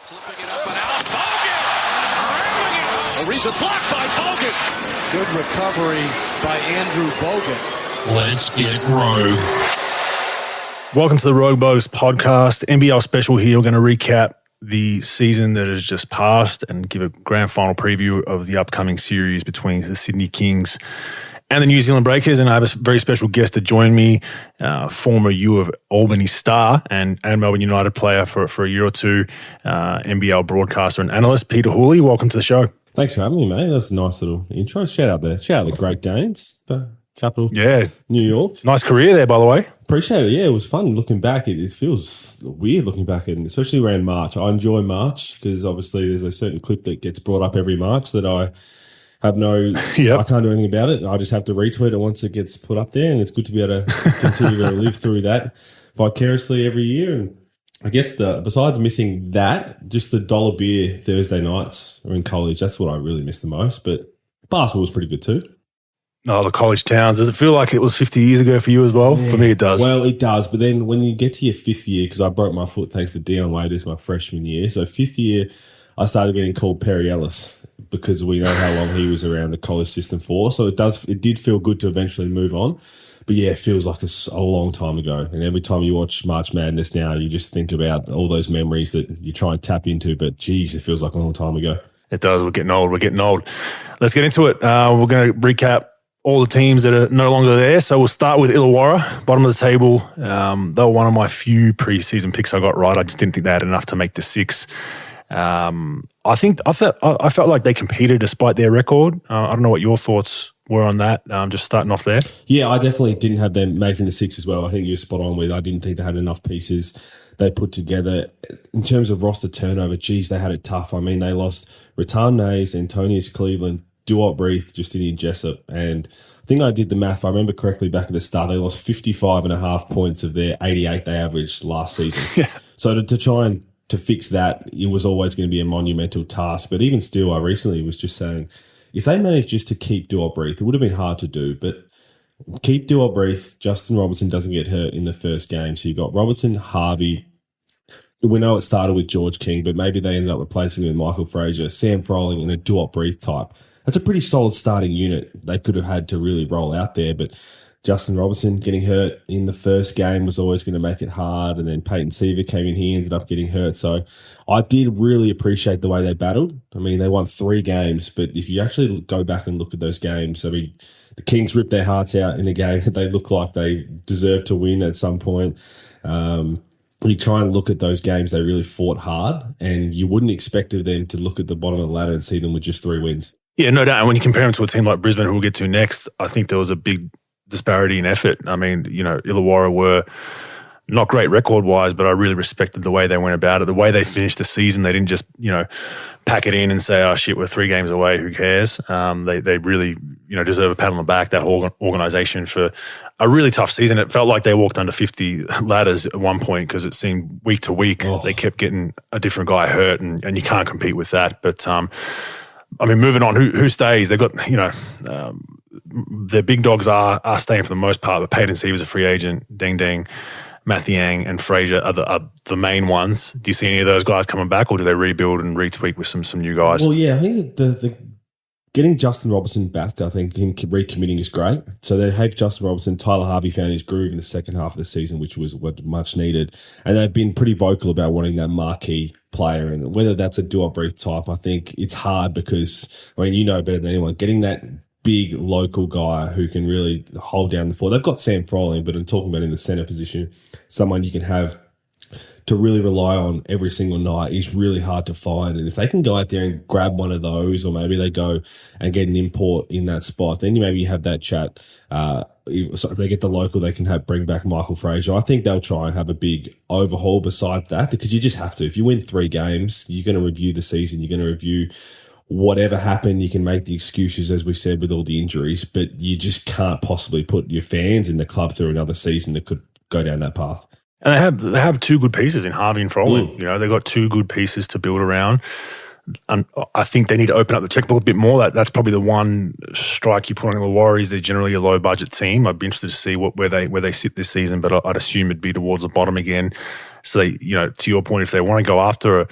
Flipping it up and out. Bogut! A recent block by Bogut. Good recovery by Andrew Bogut. Let's get rogue. Welcome to the Rogue Bogues podcast. NBL special here. We're going to recap the season that has just passed and give a grand final preview of the upcoming series between the Sydney Kings and the New Zealand Breakers. And I have a very special guest to join me, former U of Albany star and Melbourne United player for a year or two, NBL broadcaster and analyst, Peter Hooley. Welcome to the show. Thanks for having me, mate. That was a nice little intro. Shout out the Great Danes, capital, New York. Nice career there, by the way. Appreciate it. Yeah, it was fun looking back. It feels weird looking back, and especially around March. I enjoy March because obviously there's a certain clip that gets brought up every March that I have I can't do anything about it. I just have to retweet it once it gets put up there, and it's good to be able to continue to live through that vicariously every year. And I guess besides missing that, just the dollar beer Thursday nights in college, that's what I really miss the most. But basketball was pretty good too. Oh, the college towns. Does it feel like it was 50 years ago for you as well? Yeah. For me, it does. Well, it does. But then when you get to your fifth year, because I broke my foot thanks to Dion Waiters my freshman year. So fifth year, I started getting called Perry Ellis because we know how long he was around the college system for. So it did feel good to eventually move on. But yeah, it feels like a long time ago. And every time you watch March Madness now, you just think about all those memories that you try and tap into. But geez, it feels like a long time ago. It does. We're getting old. Let's get into it. We're going to recap all the teams that are no longer there. So we'll start with Illawarra, bottom of the table. They were one of my few preseason picks I got right. I just didn't think they had enough to make the six. I felt like they competed despite their record. I don't know what your thoughts were on that. Just starting off there. Yeah, I definitely didn't have them making the six as well. I think you're spot on with. I didn't think they had enough pieces they put together in terms of roster turnover. Geez, they had it tough. I mean, they lost Rattan Nays, Antonius Cleveland, Duop Breath, Justinian Jessup, and I think I did the math. If I remember correctly back at the start, they lost 55.5 points of their 88 they averaged last season. Yeah. So to try and to fix that, it was always going to be a monumental task. But even still, I recently was just saying, if they managed just to keep Duop Breath, it would have been hard to do, but keep Duop Breath, Justin Robertson doesn't get hurt in the first game. So you've got Robertson, Harvey. We know it started with George King, but maybe they ended up replacing him with Michael Frazier, Sam Froling, and a Duop Breath type. That's a pretty solid starting unit they could have had to really roll out there. But Justin Robertson getting hurt in the first game was always going to make it hard. And then Peyton Seaver came in, he ended up getting hurt. So I did really appreciate the way they battled. I mean, they won 3 games, but if you actually go back and look at those games, I mean, the Kings ripped their hearts out in a game that they looked like they deserved to win at some point. You try and look at those games, they really fought hard, and you wouldn't expect of them to look at the bottom of the ladder and see them with just 3 wins. Yeah, no doubt. And when you compare them to a team like Brisbane, who we'll get to next, I think there was a big disparity in effort. I mean, Illawarra were not great record-wise, but I really respected the way they went about it, the way they finished the season. They didn't just, pack it in and say, oh, shit, we're 3 games away, who cares? They really, deserve a pat on the back, that whole organisation, for a really tough season. It felt like they walked under 50 ladders at one point because it seemed week to week they kept getting a different guy hurt, and you can't compete with that. But, moving on, who stays? They've got, their big dogs are staying for the most part, but Peyton Seaver's a free agent, Deng Deng, Mathiang and Frazier are the main ones. Do you see any of those guys coming back, or do they rebuild and retweak with some new guys? Well, yeah, I think the getting Justin Robertson back, I think him recommitting is great. So they have Justin Robertson. Tyler Harvey found his groove in the second half of the season, which was what much needed. And they've been pretty vocal about wanting that marquee player. And whether that's a Duop Breath type, I think it's hard because, you know better than anyone, getting that big local guy who can really hold down the floor. They've got Sam Froling, but I'm talking about in the center position, someone you can have to really rely on every single night is really hard to find. And if they can go out there and grab one of those, or maybe they go and get an import in that spot, then maybe you have that chat. So if they get the local, they can bring back Michael Frazier. I think they'll try and have a big overhaul besides that, because you just have to. If you win 3 games, you're going to review the season. You're going to review whatever happened. You can make the excuses, as we said, with all the injuries, but you just can't possibly put your fans in the club through another season that could go down that path. And they have 2 good pieces in Harvey and Froling. They've got 2 good pieces to build around. And I think they need to open up the checkbook a bit more. That's probably the one strike you put on the Warriors. They're generally a low budget team. I'd be interested to see where they sit this season, but I'd assume it'd be towards the bottom again. So they, to your point, if they want to go after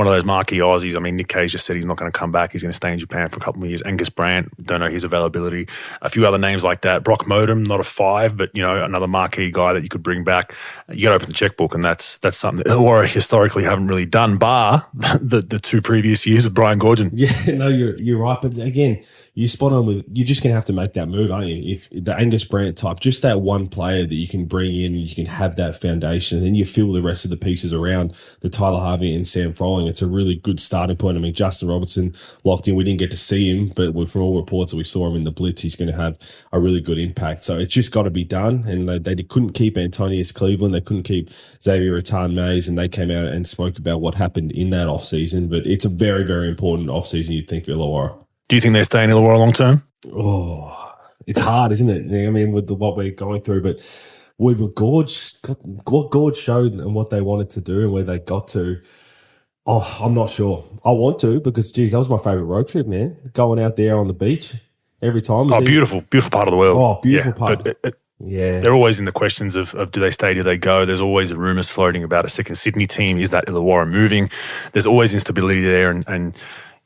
one of those marquee Aussies. I mean, Nick Kay's just said he's not going to come back. He's going to stay in Japan for a couple of years. Angus Brandt, don't know his availability. A few other names like that. Brock Modem, not a 5, but another marquee guy that you could bring back. You got to open the checkbook, and that's something that Illawarra historically haven't really done, bar the 2 previous years with Brian Gorgon. Yeah, no, you're right. But again, you spot on with, you're just going to have to make that move, aren't you? If the Angus Brandt type, just that one player that you can bring in, you can have that foundation, and then you fill the rest of the pieces around the Tyler Harvey and Sam Froling. It's a really good starting point. I mean, Justin Robertson locked in. We didn't get to see him, but from all reports that we saw him in the Blitz, he's going to have a really good impact. So it's just got to be done. And they couldn't keep Antonius Cleveland. They couldn't keep Xavier Rattan-Mays, and they came out and spoke about what happened in that offseason. But it's a very, very important offseason, you'd think, for Illawarra. Do you think they stay in Illawarra long term? Oh, it's hard, isn't it? I mean, with what we're going through, but with what Gorge showed and what they wanted to do and where they got to, I'm not sure. I want to, because, geez, that was my favourite road trip, man. Going out there on the beach every time. Beautiful part of the world. Oh, beautiful part. But yeah. They're always in the questions of do they stay, do they go? There's always rumours floating about a second Sydney team. Is that Illawarra moving? There's always instability there, and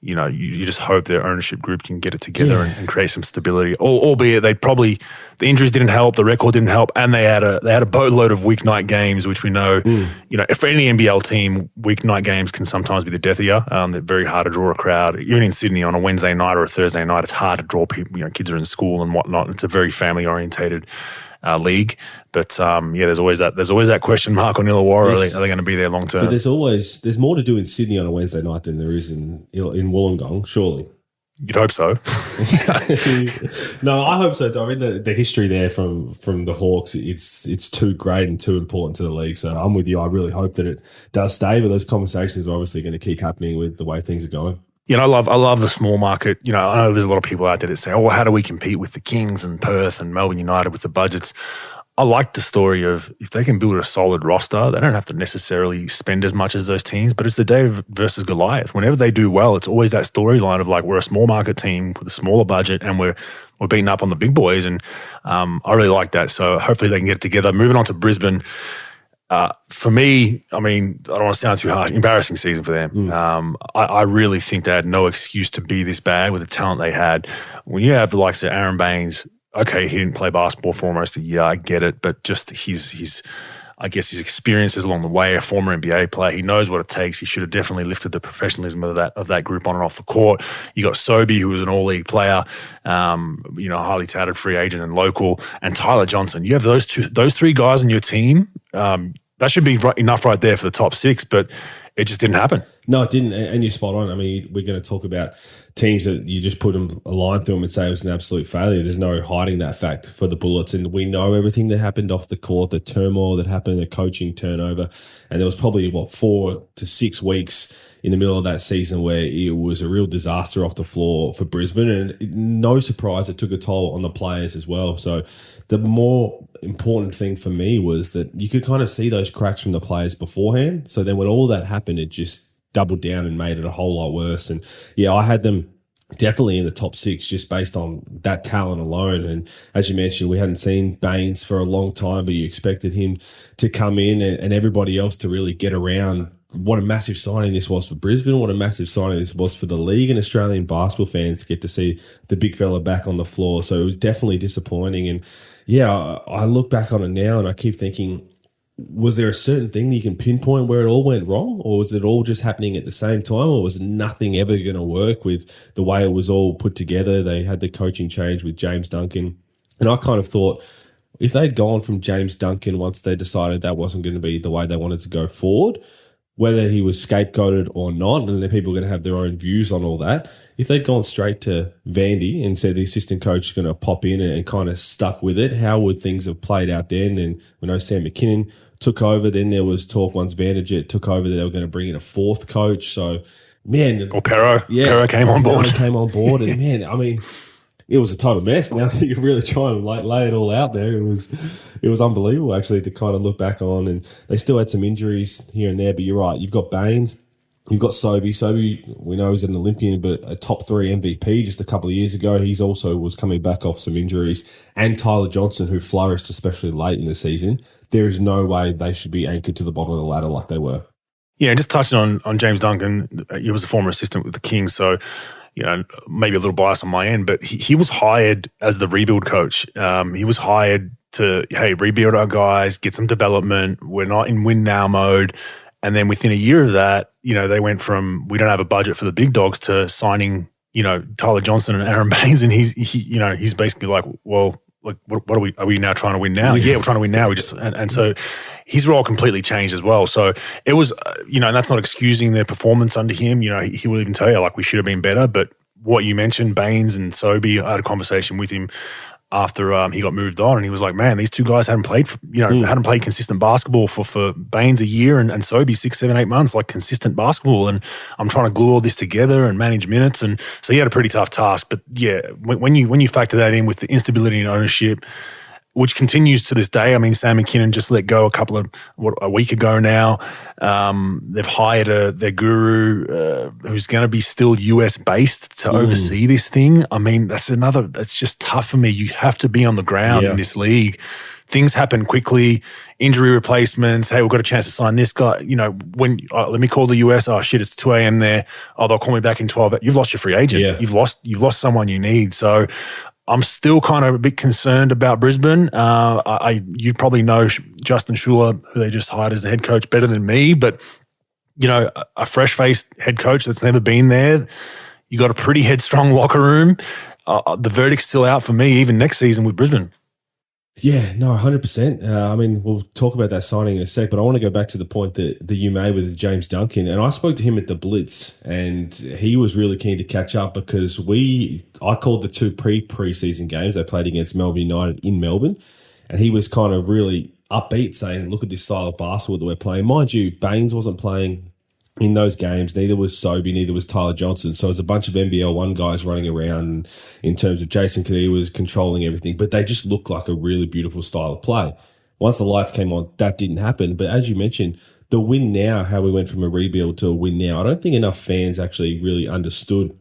you just hope their ownership group can get it together and create some stability. Albeit the injuries didn't help, the record didn't help, and they had a boatload of weeknight games, which we know, for any NBL team, weeknight games can sometimes be the death of you. They're very hard to draw a crowd. Even in Sydney on a Wednesday night or a Thursday night, it's hard to draw people. Kids are in school and whatnot. It's a very family orientated league. But there's always that question mark on Illawarra. Are they going to be there long term? But there's more to do in Sydney on a Wednesday night than there is in Wollongong, surely. You'd hope so. No, I hope so. I mean, the history there from the Hawks, it's too great and too important to the league. So I'm with you. I really hope that it does stay, but those conversations are obviously going to keep happening with the way things are going. I love the small market. I know there's a lot of people out there that say, how do we compete with the Kings and Perth and Melbourne United with the budgets? I like the story of if they can build a solid roster, they don't have to necessarily spend as much as those teams, but it's the David versus Goliath. Whenever they do well, it's always that storyline of we're a small market team with a smaller budget and we're beating up on the big boys. And I really like that. So hopefully they can get it together. Moving on to Brisbane. For me, I mean, I don't want to sound too harsh, embarrassing season for them. I really think they had no excuse to be this bad with the talent they had. When you have the likes of Aaron Baines, okay, he didn't play basketball for almost a year, I get it, but just his experiences along the way, a former NBA player, he knows what it takes. He should have definitely lifted the professionalism of that group on and off the court. You got Sobey, who was an all-league player, highly touted free agent and local, and Tyler Johnson. You have those 3 guys on your team. That should be enough right there for the top 6, but it just didn't happen. No, it didn't, and you're spot on. I mean, we're going to talk about teams that you just put a line through them and say it was an absolute failure. There's no hiding that fact for the Bullets, and we know everything that happened off the court, the turmoil that happened, the coaching turnover, and there was probably, 4 to 6 weeks in the middle of that season where it was a real disaster off the floor for Brisbane, and no surprise it took a toll on the players as well. So the more important thing for me was that you could kind of see those cracks from the players beforehand. So then when all that happened, it just doubled down and made it a whole lot worse. And I had them definitely in the top 6 just based on that talent alone. And as you mentioned, we hadn't seen Baines for a long time, but you expected him to come in and everybody else to really get around. What a massive signing this was for Brisbane. What a massive signing this was for the league and Australian basketball fans to get to see the big fella back on the floor. So it was definitely disappointing. And I look back on it now and I keep thinking, was there a certain thing that you can pinpoint where it all went wrong, or was it all just happening at the same time, or was nothing ever going to work with the way it was all put together? They had the coaching change with James Duncan, and I kind of thought if they'd gone from James Duncan once they decided that wasn't going to be the way they wanted to go forward, whether he was scapegoated or not, and then people are going to have their own views on all that. If they'd gone straight to Vandy and said the assistant coach is going to pop in and kind of stuck with it, how would things have played out then? And we know Sam McKinnon took over. Then there was talk once Vanderjet took over that they were going to bring in a 4th coach. So, man. Or Pero. Pero came on board. Pero came on board. And, man, I mean, it was a total mess. Now that you're really trying to lay it all out there, it was unbelievable actually to kind of look back on. And they still had some injuries here and there, but you're right. You've got Baines, you've got Sobey. Sobey, we know he's an Olympian, but a top 3 MVP just a couple of years ago. He's also was coming back off some injuries. And Tyler Johnson, who flourished especially late in the season. There is no way they should be anchored to the bottom of the ladder like they were. Yeah, just touching on James Duncan, he was a former assistant with the Kings, so maybe a little bias on my end, but he was hired as the rebuild coach. He was hired to, hey, rebuild our guys, get some development. We're not in win now mode. And then within a year of that, they went from we don't have a budget for the big dogs to signing, Tyler Johnson and Aaron Baines, and he's basically like, well, like what are we? Are we now trying to win now? Yeah, we're trying to win now. We just and so his role completely changed as well. So it was, and that's not excusing their performance under him. He will even tell you like we should have been better. But what you mentioned, Baines and Sobey, I had a conversation with him after he got moved on, and he was like, "Man, these two guys hadn't played, hadn't played consistent basketball for Baines a year, and Sobey 6, 7, 8 months, like consistent basketball. And I'm trying to glue all this together and manage minutes, and so he had a pretty tough task. But yeah, when you factor that in with the instability in ownership, which continues to this day. I mean, Sam McKinnon just let go a week ago now. They've hired their guru who's going to be still US based to oversee this thing. I mean, that's just tough for me. You have to be on the ground in this league. Things happen quickly, injury replacements. Hey, we've got a chance to sign this guy. Let me call the US. Oh shit, it's 2 a.m. there. Oh, they'll call me back in 12. You've lost your free agent. Yeah. You've lost someone you need. So I'm still kind of a bit concerned about Brisbane. You probably know Justin Schuller, who they just hired as the head coach, better than me. But, a fresh-faced head coach that's never been there, you got a pretty headstrong locker room. The verdict's still out for me, even next season with Brisbane. Yeah, no, 100%. I mean, we'll talk about that signing in a sec, but I want to go back to the point that you made with James Duncan. And I spoke to him at the Blitz, and he was really keen to catch up because I called the two preseason games they played against Melbourne United in Melbourne, and he was kind of really upbeat saying, look at this style of basketball that we're playing. Mind you, Baines wasn't playing in those games, neither was Sobey, neither was Tyler Johnson. So it was a bunch of NBL 1 guys running around in terms of Jason Kadee was controlling everything, but they just looked like a really beautiful style of play. Once the lights came on, that didn't happen. But as you mentioned, the win now, how we went from a rebuild to a win now, I don't think enough fans actually really understood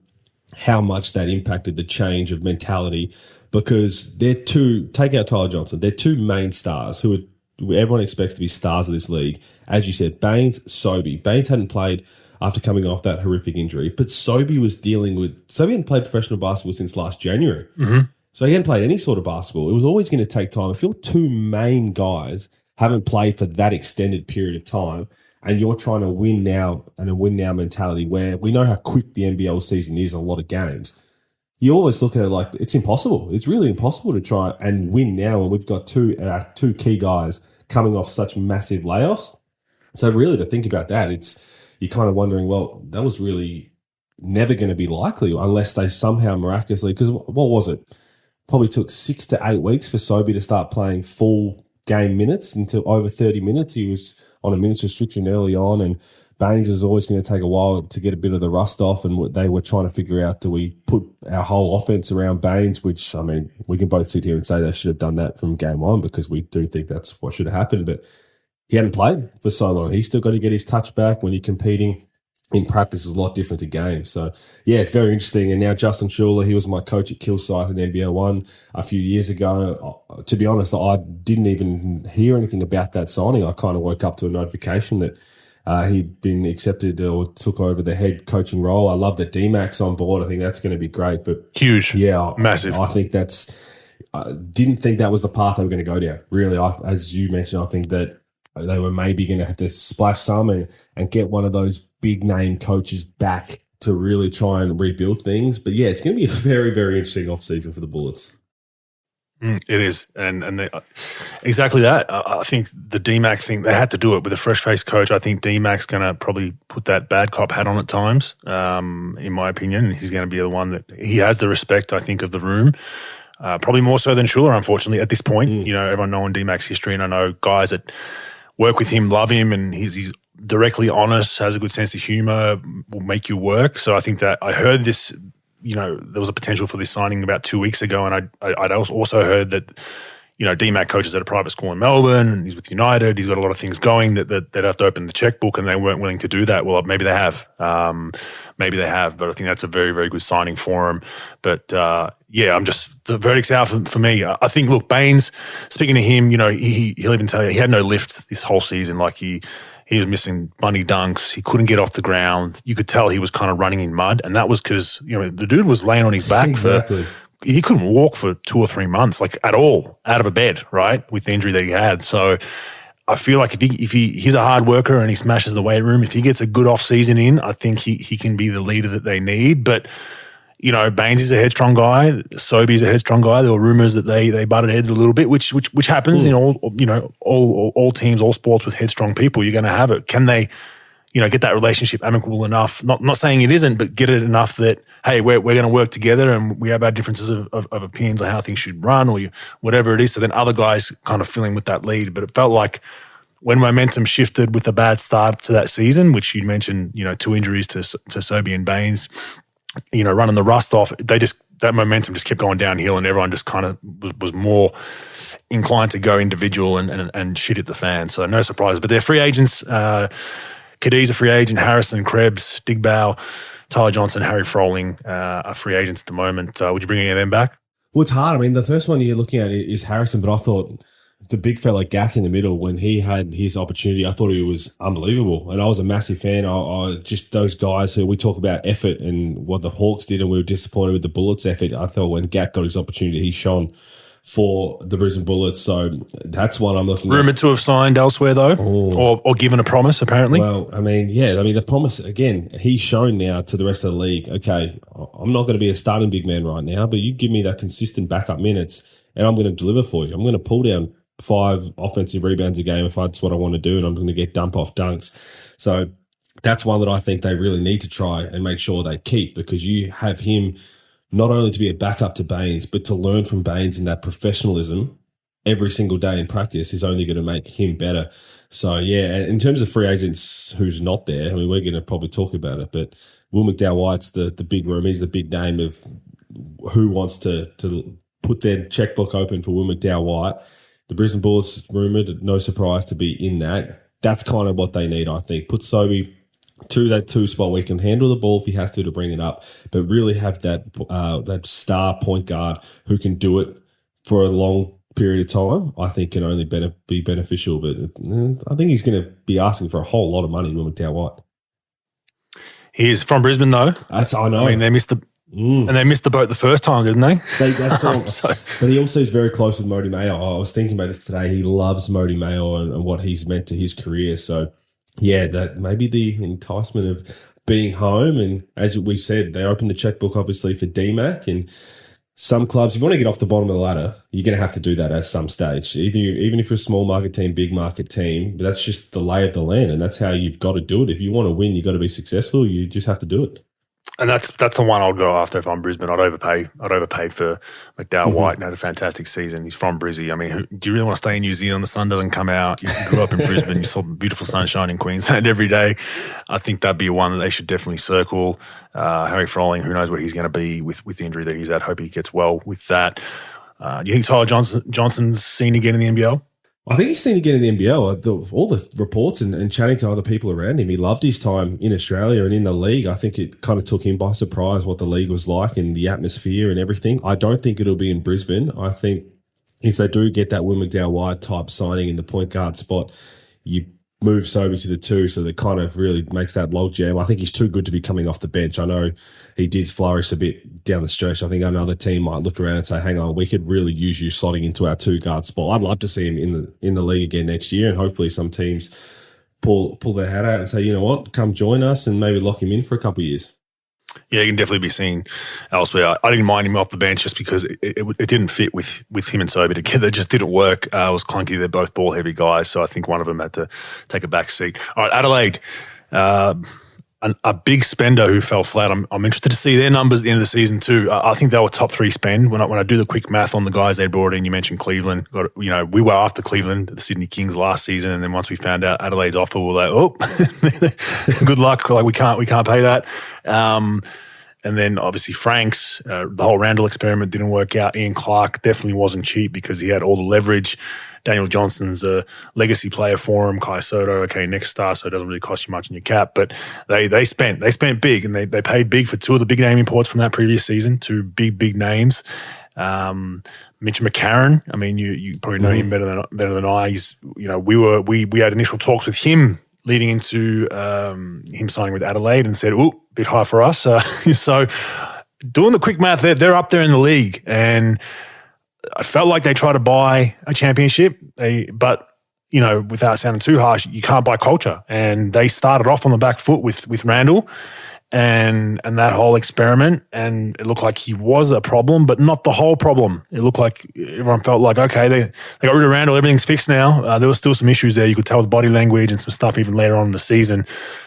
how much that impacted the change of mentality because take out Tyler Johnson, they're two main stars who everyone expects to be stars of this league. As you said, Baines, Sobey. Baines hadn't played after coming off that horrific injury, but Sobey hadn't played professional basketball since last January. Mm-hmm. So he hadn't played any sort of basketball. It was always going to take time. If your two main guys haven't played for that extended period of time and you're trying to win now and a win now mentality where we know how quick the NBL season is in a lot of games, you always look at it like it's impossible. It's really impossible to try and win now when we've got two key guys coming off such massive layoffs. So really to think about that, you're kind of wondering, well, that was really never going to be likely unless they somehow miraculously, because what was it? Probably took 6 to 8 weeks for Sobey to start playing full game minutes until over 30 minutes. He was on a minutes restriction early on, and Baines was always going to take a while to get a bit of the rust off, and they were trying to figure out, do we put our whole offense around Baines, which, I mean, we can both sit here and say they should have done that from game one because we do think that's what should have happened, but he hadn't played for so long. He's still got to get his touch back when you're competing. In practice is a lot different to games. So, yeah, it's very interesting. And now Justin Schuller, he was my coach at Kilsyth in NBL 1 a few years ago. To be honest, I didn't even hear anything about that signing. I kind of woke up to a notification that he'd been accepted or took over the head coaching role. I love that D-Mac's on board. I think that's going to be great. But huge. Yeah. Massive. I think didn't think that was the path they were going to go down. Really, as you mentioned, I think that they were maybe going to have to splash some and get one of those big name coaches back to really try and rebuild things. But yeah, it's going to be a very, very interesting offseason for the Bullets. It is. And exactly that. I think the DMAC thing, they had to do it with a fresh-faced coach. I think DMAC's going to probably put that bad cop hat on at times, in my opinion. And he's going to be the one that he has the respect, I think, of the room. Probably more so than Schuller, unfortunately, at this point. You know, everyone knowing DMAC's history, and I know guys that work with him, love him, and he's directly honest, has a good sense of humor, will make you work. So I think that I heard this, you know, there was a potential for this signing about 2 weeks ago, and I'd also heard that, you know, DMAC coaches at a private school in Melbourne, and he's with United. He's got a lot of things going that they'd have to open the checkbook, and they weren't willing to do that. Well, maybe they have. But I think that's a very, very good signing for him. But yeah, the verdict's out for me. I think, look, Baines, speaking to him, you know, he'll even tell you he had no lift this whole season. Like he He was missing bunny dunks. He couldn't get off the ground. You could tell he was kind of running in mud, and that was because the dude was laying on his back Exactly. he couldn't walk for 2 or 3 months, like at all, out of a bed, right, with the injury that he had. So I feel like if he's a hard worker and he smashes the weight room, if he gets a good off season in, I think he can be the leader that they need. But Baines is a headstrong guy. Sobey's a headstrong guy. There were rumors that they butted heads a little bit, which happens in all teams, all sports with headstrong people. You're going to have it. Can they, get that relationship amicable enough? Not saying it isn't, but get it enough that, hey, we're going to work together and we have our differences of opinions on how things should run or whatever it is. So then other guys kind of fill in with that lead. But it felt like when momentum shifted with a bad start to that season, which you mentioned, 2 injuries to Sobey and Baines, running the rust off, that momentum just kept going downhill, and everyone just kind of was more inclined to go individual and shit at the fan. So no surprises. But they're free agents. Caddy's a free agent. Harrison, Krebs, Digbow, Tyler Johnson, Harry Froling are free agents at the moment. Would you bring any of them back? Well, it's hard. I mean, the first one you're looking at is Harrison, but I thought the big fella Gak in the middle, when he had his opportunity, I thought he was unbelievable. And I was a massive fan. I just those guys who we talk about effort and what the Hawks did, and we were disappointed with the Bullets' effort. I thought when Gak got his opportunity, he shone for the Brisbane Bullets. So that's one I'm looking at. Rumoured to have signed elsewhere, though, or given a promise, apparently. Well, the promise, again, he's shown now to the rest of the league, okay, I'm not going to be a starting big man right now, but you give me that consistent backup minutes and I'm going to deliver for you. I'm going to pull down 5 offensive rebounds a game if that's what I want to do, and I'm going to get dump off dunks. So that's one that I think they really need to try and make sure they keep, because you have him not only to be a backup to Baines, but to learn from Baines in that professionalism every single day in practice is only going to make him better. So, yeah, and in terms of free agents who's not there, I mean, we're going to probably talk about it, but Will McDowell-White's the big room. He's the big name of who wants to put their checkbook open for Will McDowell-White. The Brisbane Bullets rumoured, no surprise to be in that. That's kind of what they need, I think. Put Sobey to that 2 spot where he can handle the ball if he has to bring it up, but really have that star point guard who can do it for a long period of time. I think can only be beneficial, but I think he's going to be asking for a whole lot of money, Will McDowell-White. He is from Brisbane, though. I know. I mean, they missed the boat the first time, didn't they? That's all. But he also is very close with Mody Mayo. I was thinking about this today. He loves Mody Mayo and what he's meant to his career. So, yeah, that maybe the enticement of being home. And as we've said, they opened the checkbook, obviously, for DMAC. And some clubs, if you want to get off the bottom of the ladder, you're going to have to do that at some stage. Even if you're a small market team, big market team, but that's just the lay of the land. And that's how you've got to do it. If you want to win, you've got to be successful. You just have to do it. And that's the one I'd go after if I'm Brisbane. I'd overpay for McDowell-White and had a fantastic season. He's from Brizzy. I mean, do you really want to stay in New Zealand? The sun doesn't come out. You grew up in Brisbane. You saw beautiful sunshine in Queensland every day. I think that'd be one that they should definitely circle. Harry Froling, who knows where he's going to be with the injury that he's at. Hope he gets well with that. Do you think Tyler Johnson's seen again in the NBL? I think he's seen again in the NBL. All the reports and chatting to other people around him, he loved his time in Australia and in the league. I think it kind of took him by surprise what the league was like and the atmosphere and everything. I don't think it'll be in Brisbane. I think if they do get that Will McDowell-White type signing in the point guard spot, you move Sobey to the 2, so that kind of really makes that logjam. I think he's too good to be coming off the bench. I know he did flourish a bit down the stretch. I think another team might look around and say, hang on, we could really use you slotting into our 2-guard spot. I'd love to see him in the league again next year, and hopefully some teams pull their hat out and say, you know what, come join us and maybe lock him in for a couple of years. Yeah, he can definitely be seen elsewhere. I didn't mind him off the bench just because it didn't fit with him and Sobey together. It just didn't work. It was clunky. They're both ball-heavy guys, so I think one of them had to take a back seat. All right, Adelaide, a big spender who fell flat. I'm interested to see their numbers at the end of the season too. I think they were top 3 spend. When I do the quick math on the guys they brought in, you mentioned Cleveland. We were after Cleveland, the Sydney Kings last season, and then once we found out Adelaide's offer, we were like, oh, good luck. Like we can't pay that. And then obviously Franks, the whole Randall experiment didn't work out. Ian Clark definitely wasn't cheap because he had all the leverage. Daniel Johnson's a legacy player for him. Kai Soto, okay, next star, so it doesn't really cost you much in your cap. But they spent big, and they paid big for 2 of the big name imports from that previous season, 2 big names. Mitch McCarron, I mean, you probably know him better than I. He's, we had initial talks with him leading into him signing with Adelaide and said, "Ooh, a bit high for us." So doing the quick math, they're up there in the league, and I felt like they tried to buy a championship, but without sounding too harsh, you can't buy culture. And they started off on the back foot with Randall and that whole experiment, and it looked like he was a problem, but not the whole problem. It looked like everyone felt like, okay, they got rid of Randall, everything's fixed now. There was still some issues there. You could tell with body language and some stuff even later on in the season.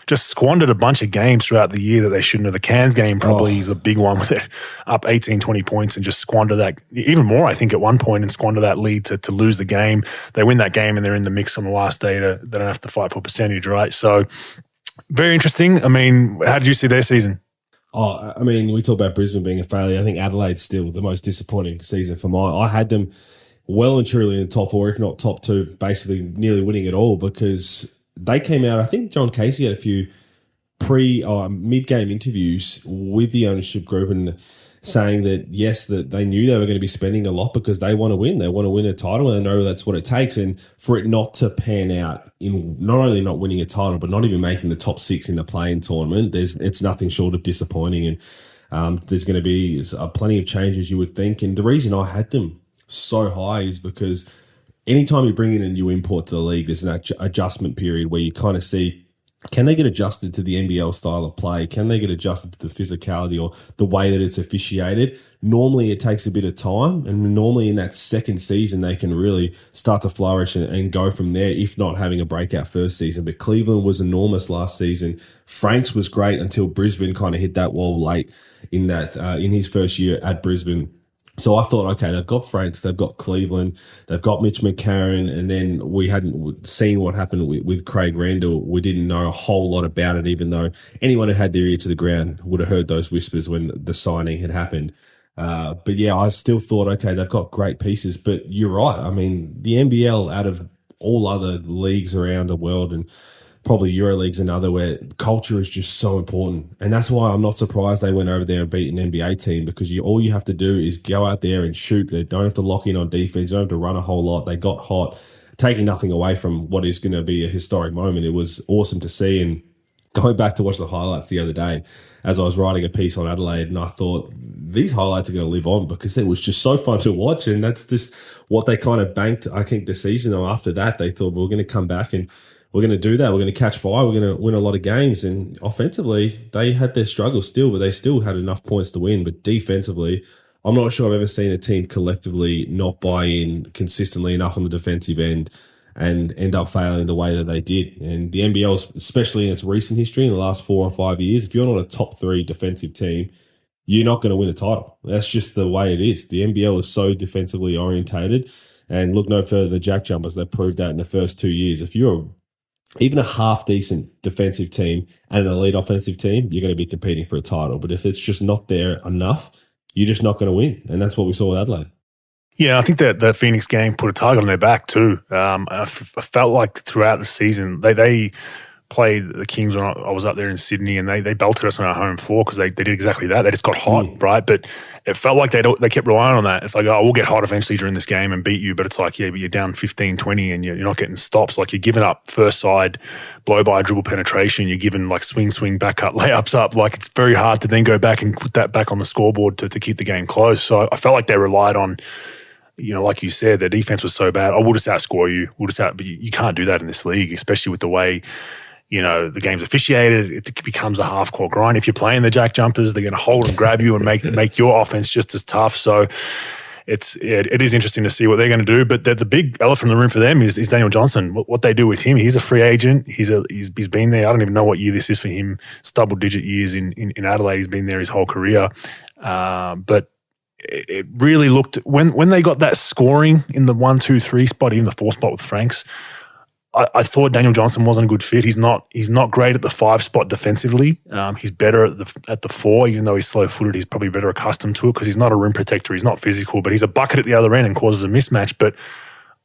Just squandered a bunch of games throughout the year that they shouldn't have. The Cairns game probably is a big one with it up 18, 20 points and just squander that, even more I think at one point, and squander that lead to lose the game. They win that game and they're in the mix on the last day. They don't have to fight for percentage, right? So very interesting. I mean, how did you see their season? Oh, I mean, we talk about Brisbane being a failure. I think Adelaide's still the most disappointing season for mine. I had them well and truly in the top 4, if not top 2, basically nearly winning it all, because they came out, I think John Casey had a few mid-game interviews with the ownership group and saying that, yes, that they knew they were going to be spending a lot because they want to win. They want to win a title and they know that's what it takes. And for it not to pan out in not only not winning a title, but not even making the top 6 in the play-in tournament, it's nothing short of disappointing. And there's going to be plenty of changes, you would think. And the reason I had them so high is because anytime you bring in a new import to the league, there's an adjustment period where you kind of see, can they get adjusted to the NBL style of play? Can they get adjusted to the physicality or the way that it's officiated? Normally, it takes a bit of time, and normally in that second season, they can really start to flourish and go from there, if not having a breakout first season. But Cleveland was enormous last season. Franks was great until Brisbane kind of hit that wall late in his first year at Brisbane. So I thought, okay, they've got Franks, they've got Cleveland, they've got Mitch McCarron, and then we hadn't seen what happened with Craig Randall. We didn't know a whole lot about it, even though anyone who had their ear to the ground would have heard those whispers when the signing had happened. But yeah, I still thought, okay, they've got great pieces. But you're right. I mean, the NBL, out of all other leagues around the world, and probably EuroLeague's another, where culture is just so important. And that's why I'm not surprised they went over there and beat an NBA team, because all you have to do is go out there and shoot. They don't have to lock in on defense. They don't have to run a whole lot. They got hot, taking nothing away from what is going to be a historic moment. It was awesome to see. And going back to watch the highlights the other day, as I was writing a piece on Adelaide, and I thought these highlights are going to live on because it was just so fun to watch. And that's just what they kind of banked, I think, the season. Or after that, they thought, we're going to come back and we're going to do that. We're going to catch fire. We're going to win a lot of games. And offensively, they had their struggles still, but they still had enough points to win. But defensively, I'm not sure I've ever seen a team collectively not buy in consistently enough on the defensive end and end up failing the way that they did. And the NBL, especially in its recent history, in the last 4 or 5 years, if you're not a top 3 defensive team, you're not going to win a title. That's just the way it is. The NBL is so defensively orientated. And look no further than the Jack Jumpers. They've proved that in the first 2 years. If you're even a half-decent defensive team and an elite offensive team, you're going to be competing for a title. But if it's just not there enough, you're just not going to win. And that's what we saw with Adelaide. Yeah, I think that the Phoenix game put a target on their back too. I felt like throughout the season, they played the Kings when I was up there in Sydney, and they belted us on our home floor because they did exactly that. They just got hot, right? But it felt like they kept relying on that. It's like, oh, we'll get hot eventually during this game and beat you. But it's like, yeah, but you're down 15-20 and you're not getting stops. Like, you're giving up first side, blow-by, dribble penetration. You're giving like swing, back cut, layups up. Like, it's very hard to then go back and put that back on the scoreboard to keep the game close. So I felt like they relied on, like you said, their defense was so bad. We'll just outscore you. But you can't do that in this league, especially with the way the game's officiated. It becomes a half-court grind. If you're playing the Jack Jumpers, they're going to hold and grab you and make your offense just as tough. So it is interesting to see what they're going to do. But the big elephant in the room for them is Daniel Johnson. What they do with him, he's a free agent. He's been there. I don't even know what year this is for him. It's double-digit years in Adelaide. He's been there his whole career. But it really looked, when they got that scoring in the 1, 2, 3 spot, even the 4 spot with Franks, I thought Daniel Johnson wasn't a good fit. He's not great at the 5 spot defensively. He's better at the 4, even though he's slow-footed. He's probably better accustomed to it because he's not a rim protector. He's not physical, but he's a bucket at the other end and causes a mismatch. But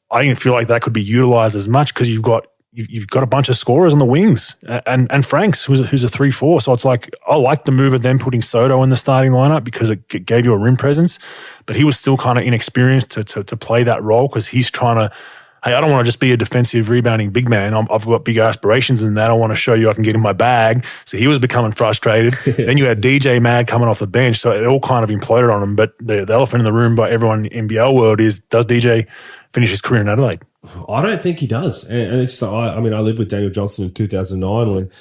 I didn't feel like that could be utilized as much because you've got a bunch of scorers on the wings and Franks, who's a 3-4. So it's like, I like the move of them putting Soto in the starting lineup because it gave you a rim presence, but he was still kind of inexperienced to play that role because he's trying to hey, I don't want to just be a defensive rebounding big man. I've got bigger aspirations than that. I want to show you I can get in my bag. So he was becoming frustrated. Then you had DJ mad coming off the bench. So it all kind of imploded on him. But the elephant in the room by everyone in the NBL world is, does DJ finish his career in Adelaide? I don't think he does. And it's just, I lived with Daniel Johnson in 2009 when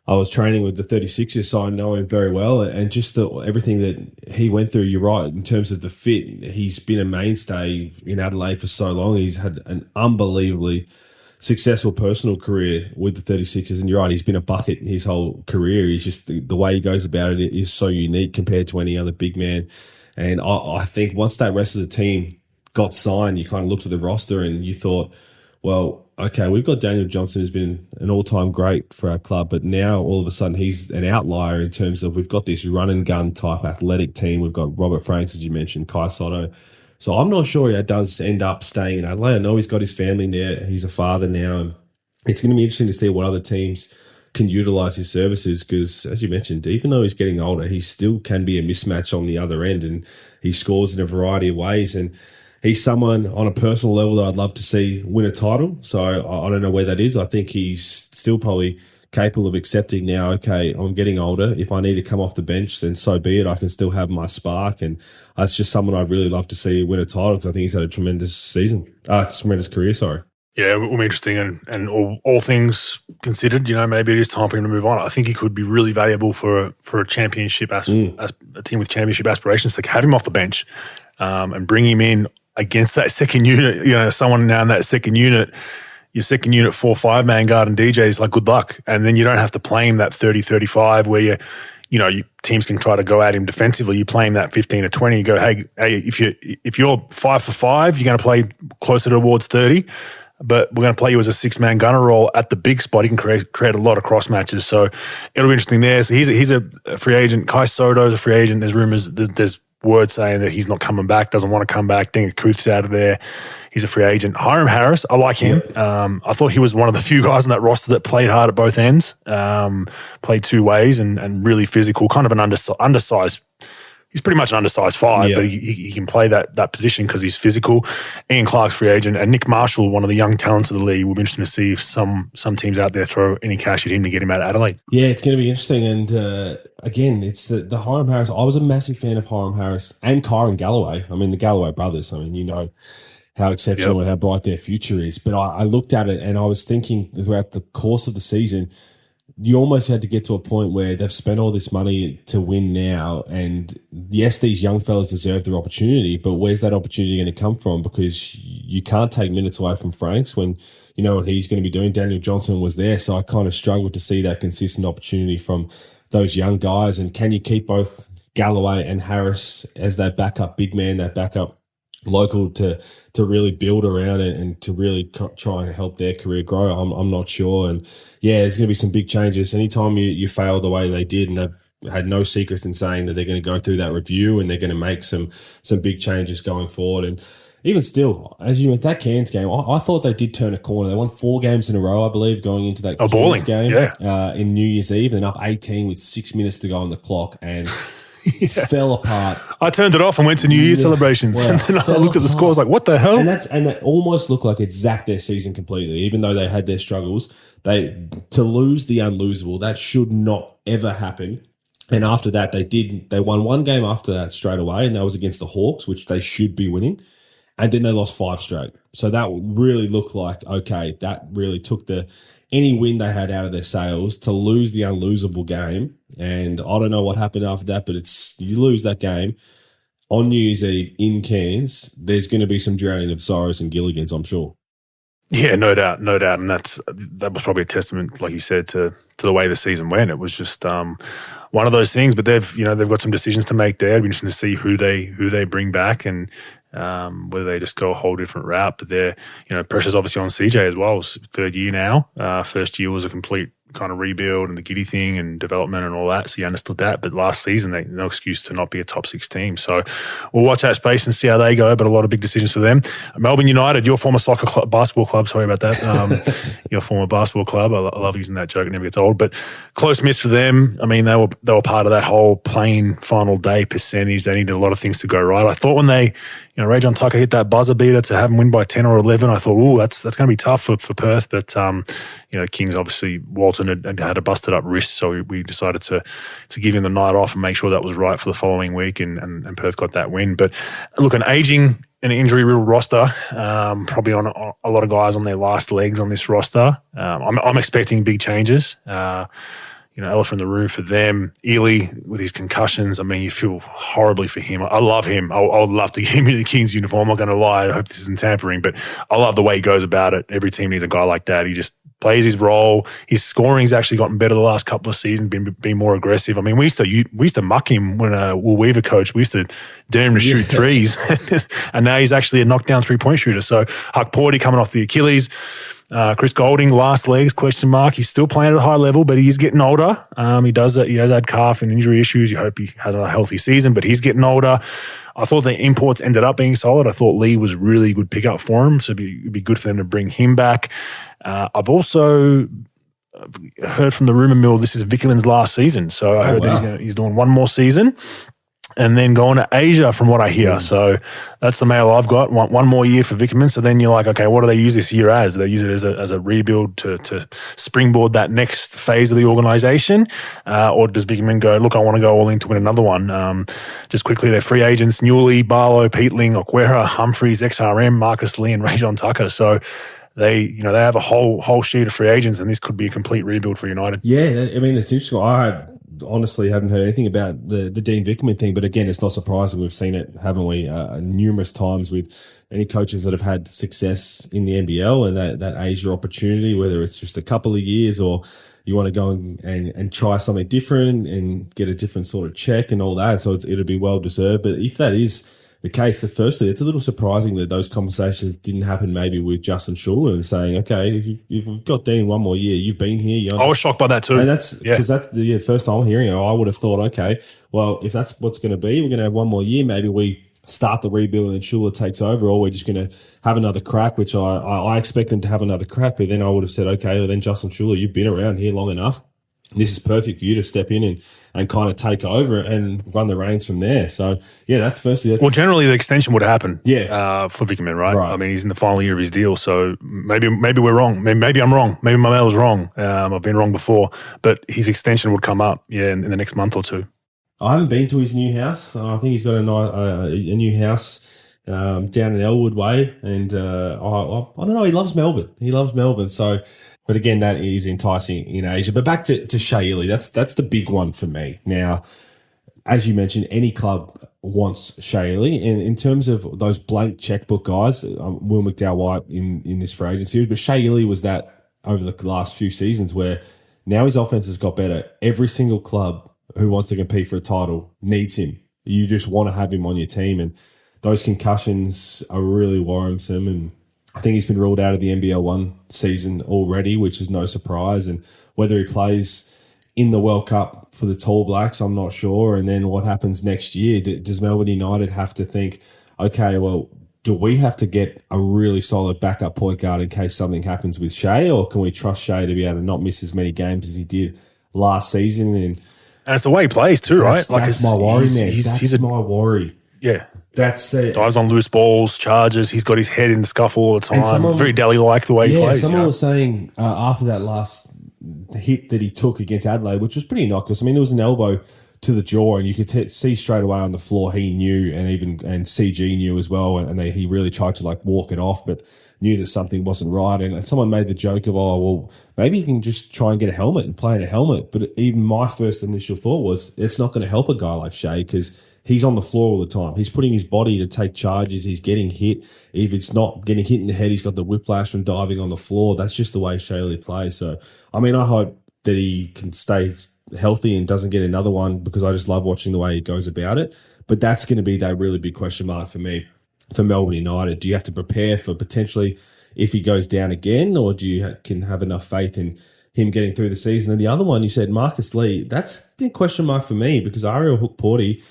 I was training with the 36ers, so I know him very well. And just everything that he went through, you're right, in terms of the fit, he's been a mainstay in Adelaide for so long. He's had an unbelievably successful personal career with the 36ers. And you're right, he's been a bucket his whole career. He's just, the way he goes about it is so unique compared to any other big man. And I think once that rest of the team got signed, you kind of looked at the roster and you thought, well, okay, we've got Daniel Johnson, who's been an all-time great for our club, but now all of a sudden he's an outlier in terms of we've got this run-and-gun type athletic team. We've got Robert Franks, as you mentioned, Kai Sotto. So I'm not sure he does end up staying in Adelaide. I know he's got his family there. He's a father now, and it's going to be interesting to see what other teams can utilise his services because, as you mentioned, even though he's getting older, he still can be a mismatch on the other end, and he scores in a variety of ways. And he's someone on a personal level that I'd love to see win a title. So I don't know where that is. I think he's still probably capable of accepting now, okay, I'm getting older. If I need to come off the bench, then so be it. I can still have my spark. And that's just someone I'd really love to see win a title because I think he's had a tremendous tremendous career, sorry. Yeah, it will be interesting. And all things considered, maybe it is time for him to move on. I think he could be really valuable for a championship, as a team with championship aspirations, to have him off the bench and bring him in against that second unit, someone now in that second unit, your second unit 4-5 man guard and DJ is like, good luck. And then you don't have to play him that 30-35 where teams can try to go at him defensively. You play him that 15-20. You go, hey, if you're 5 for 5, you're going to play closer towards 30. But we're going to play you as a 6-man gunner role at the big spot. He can create a lot of cross matches. So it'll be interesting there. So he's a free agent. Kai Soto's a free agent. There's rumors, there's word saying that he's not coming back, doesn't want to come back. Dinga Kuth's out of there. He's a free agent. Hiram Harris, I like him. I thought he was one of the few guys on that roster that played hard at both ends, played two ways and really physical, kind of an undersized. He's pretty much an undersized 5, but he can play that position because he's physical. Ian Clark's free agent, and Nick Marshall, one of the young talents of the league. We'll be interested to see if some teams out there throw any cash at him to get him out of Adelaide. Yeah, it's going to be interesting. And again, it's the Hiram Harris. I was a massive fan of Hiram Harris and Kyron Galloway. I mean, the Galloway brothers. I mean, how exceptional and how bright their future is. But I looked at it and I was thinking throughout the course of the season, you almost had to get to a point where they've spent all this money to win now. And yes, these young fellas deserve their opportunity, but where's that opportunity going to come from? Because you can't take minutes away from Franks when you know what he's going to be doing. Daniel Johnson was there. So I kind of struggled to see that consistent opportunity from those young guys. And can you keep both Galloway and Harris as that backup big man, that backup local to really build around it and to really try and help their career grow? I'm not sure. And yeah, there's going to be some big changes. Anytime you fail the way they did, and they've had no secrets in saying that they're going to go through that review and they're going to make some big changes going forward. And even still, as you went that Cairns game, I thought they did turn a corner. They won 4 games in a row, I believe, going into that Cairns game in New Year's Eve, and up 18 with 6 minutes to go on the clock, and fell apart. I turned it off and went to New Year's celebrations. Wow. And then I looked at the scores like, what the hell? And that almost looked like it zapped their season completely, even though they had their struggles. To lose the unlosable, that should not ever happen. And after that, they won 1 game after that straight away, and that was against the Hawks, which they should be winning. And then they lost 5 straight. So that really looked like, okay, that really took any win they had out of their sails to lose the unlosable game. And I don't know what happened after that, but you lose that game on New Year's Eve in Cairns, there's going to be some drowning of sorrows and Gilligans, I'm sure. Yeah, no doubt. And that was probably a testament, like you said, to the way the season went. It was just one of those things. But they've got some decisions to make there. It'll be interesting to see who they bring back and whether they just go a whole different route. But pressure's obviously on CJ as well. It's 3rd year now. First year was a complete kind of rebuild and the giddy thing and development and all that. So you understood that. But last season, no excuse to not be a top 6 team. So we'll watch that space and see how they go. But a lot of big decisions for them. Melbourne United, your former basketball club. Sorry about that. Your former basketball club. I love using that joke. It never gets old. But close miss for them. I mean, they were part of that whole playing final day percentage. They needed a lot of things to go right. I thought when they, Rajon Tucker hit that buzzer beater to have them win by 10 or 11, I thought, that's going to be tough for Perth. But, Kings obviously, Walton had a busted up wrist, so we decided to give him the night off and make sure that was right for the following week, and Perth got that win. But look, an aging and injury-riddled roster, probably on a lot of guys on their last legs on this roster. I'm expecting big changes. Elephant in the room for them. Ely with his concussions, I mean, you feel horribly for him. I love him. I would love to get him in the Kings uniform. I'm not going to lie. I hope this isn't tampering, but I love the way he goes about it. Every team needs a guy like that. He just plays his role. His scoring's actually gotten better the last couple of seasons, been more aggressive. I mean, we used to muck him when Will Weaver coached. We used to dare him to shoot threes, and now he's actually a knockdown 3-point shooter. So Huck Porty coming off the Achilles. Chris Golding, last legs, question mark. He's still playing at a high level, but he's getting older. He has had calf and injury issues. You hope he has a healthy season, but he's getting older. I thought the imports ended up being solid. I thought Lee was really good pickup for him, so it'd be good for them to bring him back. I've also heard from the rumour mill this is Vickerman's last season, so I heard that he's doing one more season and then going to Asia from what I hear. So that's the mail I've got. One more year for Vickerman. So then you're like, okay, what do they use this year as? Do they use it as a rebuild to springboard that next phase of the organisation? Or does Vickerman go, look, I want to go all in to win another one? Just quickly, they're free agents: Newley, Barlow, Peatling, Okwera, Humphreys, XRM, Marcus Lee, and Rajon Tucker. So they have a whole sheet of free agents, and this could be a complete rebuild for United. Yeah, I mean, it's interesting. I honestly haven't heard anything about the Dean Vickerman thing, but again, it's not surprising. We've seen it, haven't we, numerous times with any coaches that have had success in the NBL and that Asia opportunity, whether it's just a couple of years or you want to go and try something different and get a different sort of check and all that. So it'll be well deserved. But if that is the case, firstly, it's a little surprising that those conversations didn't happen maybe with Justin Schuller and saying, okay, if you've got Dean one more year, you've been here. I was shocked by that too. And that's because that's the first time I'm hearing it. I would have thought, okay, well, if that's what's going to be, we're going to have one more year. Maybe we start the rebuild and then Schuller takes over, or we're just going to have another crack, which I expect them to have another crack. But then I would have said, okay, well then Justin Schuller, you've been around here long enough. This is perfect for you to step in and kind of take over and run the reins from there. So, yeah, that's firstly. Well, generally the extension would happen for Vickerman, right? Right? I mean, he's in the final year of his deal, so maybe we're wrong. Maybe I'm wrong. Maybe my mail was wrong. I've been wrong before. But his extension would come up, in the next month or two. I haven't been to his new house. I think he's got a new house down in Elwood Way. And I don't know, he loves Melbourne. So... But again, that is enticing in Asia. But back to Shea Ely, that's the big one for me. Now, as you mentioned, any club wants Shea Ely. And in terms of those blank checkbook guys, Will McDowell-White in this free agent series, but Shea Ely was that over the last few seasons where now his offense has got better. Every single club who wants to compete for a title needs him. You just want to have him on your team. And those concussions are really worrisome. And I think he's been ruled out of the NBL 1 season already, which is no surprise. And whether he plays in the World Cup for the Tall Blacks, I'm not sure. And then what happens next year? Does Melbourne United have to think, okay, well, do we have to get a really solid backup point guard in case something happens with Shea, or can we trust Shea to be able to not miss as many games as he did last season? And it's the way he plays too, right? That's my worry, man. That's my worry. Yeah. That's the dives on loose balls, charges. He's got his head in the scuffle all the time. Very Daly-like the way he plays. Someone was saying after that last hit that he took against Adelaide, which was pretty innocuous. I mean, it was an elbow to the jaw, and you could see straight away on the floor he knew, and CG knew as well, and he really tried to walk it off, but knew that something wasn't right. And someone made the joke of, oh, well, maybe you can just try and get a helmet and play in a helmet. But even my first initial thought was, it's not going to help a guy like Shea because he's on the floor all the time. He's putting his body to take charges. He's getting hit. If it's not getting hit in the head, he's got the whiplash from diving on the floor. That's just the way Shea Ely plays. So, I mean, I hope that he can stay healthy and doesn't get another one because I just love watching the way he goes about it. But that's going to be that really big question mark for me for Melbourne United. Do you have to prepare for potentially if he goes down again, or do you can have enough faith in him getting through the season. And the other one, you said Marcus Lee. That's the question mark for me because Ariel Hook-Porty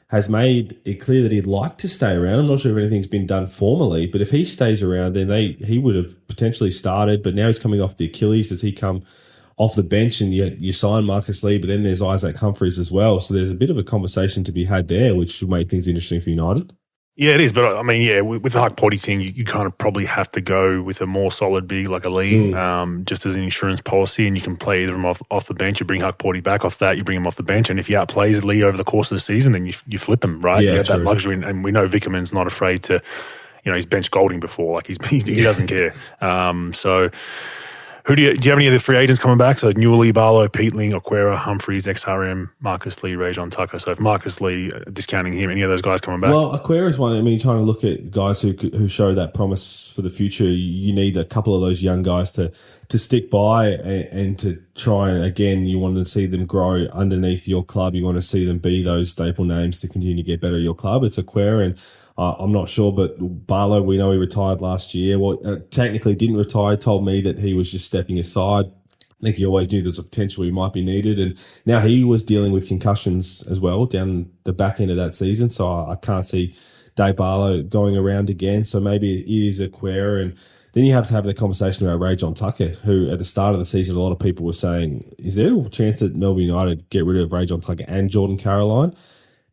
has made it clear that he'd like to stay around. I'm not sure if anything's been done formally, but if he stays around, then he would have potentially started. But now he's coming off the Achilles. Does he come off the bench and you sign Marcus Lee? But then there's Isaac Humphries as well. So there's a bit of a conversation to be had there, which should make things interesting for United. Yeah, it is. But I mean, yeah, with the Huck-Porty thing, you kind of probably have to go with a more solid big like a Lee, just as an insurance policy, and you can play either of them off the bench. You bring Huck-Porty back off that, you bring him off the bench, and if he outplays Lee over the course of the season, then you flip him, right? Yeah, you have true. that luxury, and we know Vickerman's not afraid to, he's bench Golding before, like he doesn't care. So. Do you have any of the free agents coming back? So Newley, Barlow, Peatling, Okwera, Humphries, XRM, Marcus Lee, Rajon Tucker. So if Marcus Lee, discounting him, any of those guys coming back? Well, Okwera is one. I mean, you're trying to look at guys who show that promise for the future. You need a couple of those young guys to stick by and to try and, again, you want to see them grow underneath your club. You want to see them be those staple names to continue to get better at your club. It's Okwera and I'm not sure, but Barlow, we know he retired last year. Well, technically didn't retire, told me that he was just stepping aside. I think he always knew there's a potential he might be needed. And now he was dealing with concussions as well down the back end of that season. So I can't see Dave Barlow going around again. So maybe it is Okwera. And then you have to have the conversation about Rajon Tucker, who at the start of the season, a lot of people were saying, is there a chance that Melbourne United get rid of Rajon Tucker and Jordan Caroline?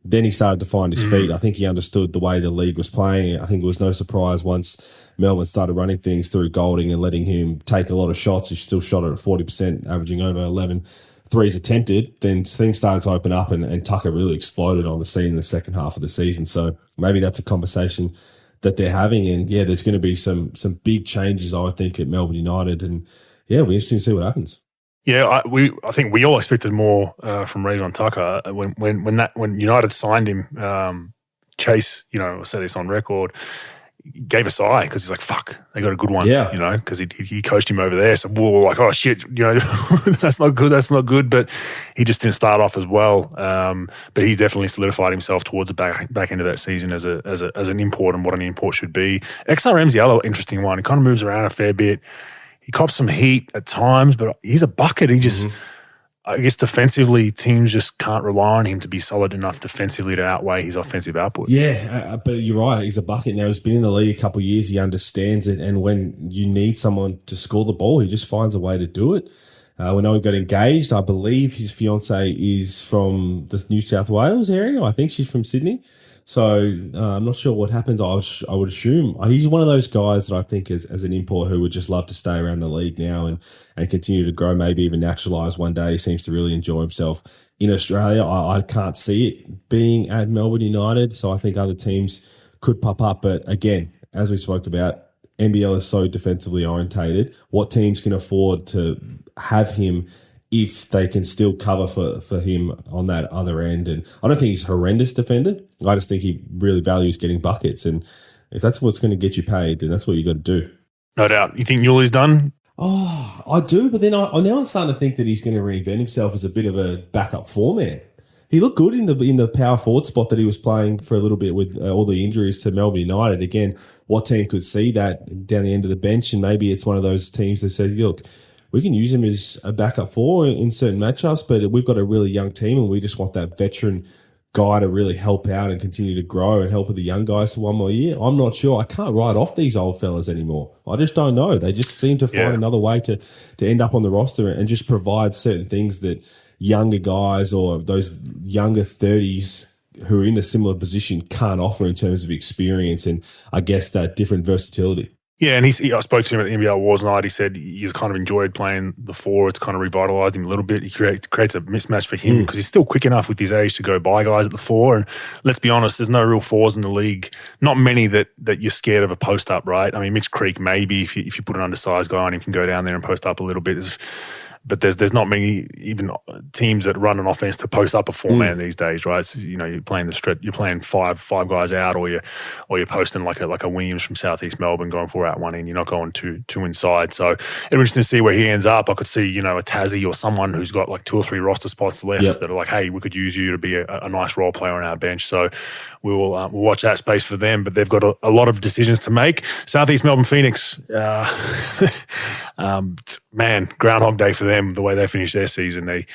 Then he started to find his feet. I think he understood the way the league was playing. I think it was no surprise once Melbourne started running things through Golding and letting him take a lot of shots. He still shot it at 40%, averaging over 11 threes attempted. Then things started to open up and Tucker really exploded on the scene in the second half of the season. So maybe that's a conversation that they're having. And yeah, there's going to be some big changes, I would think, at Melbourne United. And yeah, it'll be interesting to see what happens. Yeah, I think we all expected more from Rajon Tucker when United signed him. Chase, I'll say this on record, gave a sigh because he's like, "Fuck, they got a good one." Yeah, because he coached him over there. So we were like, "Oh shit, that's not good." But he just didn't start off as well. But he definitely solidified himself towards the back end of that season as an import and what an import should be. XRM's the other interesting one. He kind of moves around a fair bit. He cops some heat at times, but he's a bucket. He just, I guess defensively, teams just can't rely on him to be solid enough defensively to outweigh his offensive output. Yeah, but you're right. He's a bucket now. He's been in the league a couple of years. He understands it. And when you need someone to score the ball, he just finds a way to do it. We know he got engaged. I believe his fiancée is from the New South Wales area. I think she's from Sydney. So I'm not sure what happens. I would assume he's one of those guys that I think as an import who would just love to stay around the league now and continue to grow, maybe even naturalise one day. He seems to really enjoy himself in Australia. I can't see it being at Melbourne United, so I think other teams could pop up. But again, as we spoke about, NBL is so defensively orientated. What teams can afford to have him if they can still cover for him on that other end? And I don't think he's a horrendous defender. I just think he really values getting buckets. And if that's what's going to get you paid, then that's what you got to do. No doubt. You think Newley's done? Oh, I do. But then I'm starting to think that he's going to reinvent himself as a bit of a backup four-man. He looked good in the power forward spot that he was playing for a little bit with all the injuries to Melbourne United. Again, what team could see that down the end of the bench? And maybe it's one of those teams that said, look, we can use him as a backup four in certain matchups, but we've got a really young team and we just want that veteran guy to really help out and continue to grow and help with the young guys for one more year. I'm not sure. I can't write off these old fellas anymore. I just don't know. They just seem to find another way to end up on the roster and just provide certain things that younger guys or those younger 30s who are in a similar position can't offer in terms of experience and I guess that different versatility. Yeah, and I spoke to him at the NBL Awards night. He said he's kind of enjoyed playing the four. It's kind of revitalised him a little bit. He creates a mismatch for him because he's still quick enough with his age to go by guys at the four. And let's be honest, there's no real fours in the league. Not many that you're scared of a post up, right? I mean, Mitch Creek maybe if you put an undersized guy on him can go down there and post up a little bit. But there's not many even teams that run an offense to post up a four-man these days, right? So, you're playing the stretch, you're playing five guys out, or you're posting like a Williams from Southeast Melbourne going four out one in. You're not going two inside. So it'll be interesting to see where he ends up. I could see a Tassie or someone who's got like 2 or 3 roster spots left that are like, hey, we could use you to be a nice role player on our bench. So we'll watch that space for them. But they've got a lot of decisions to make. Southeast Melbourne Phoenix, man, Groundhog Day for them. them, the way they finished their season, they,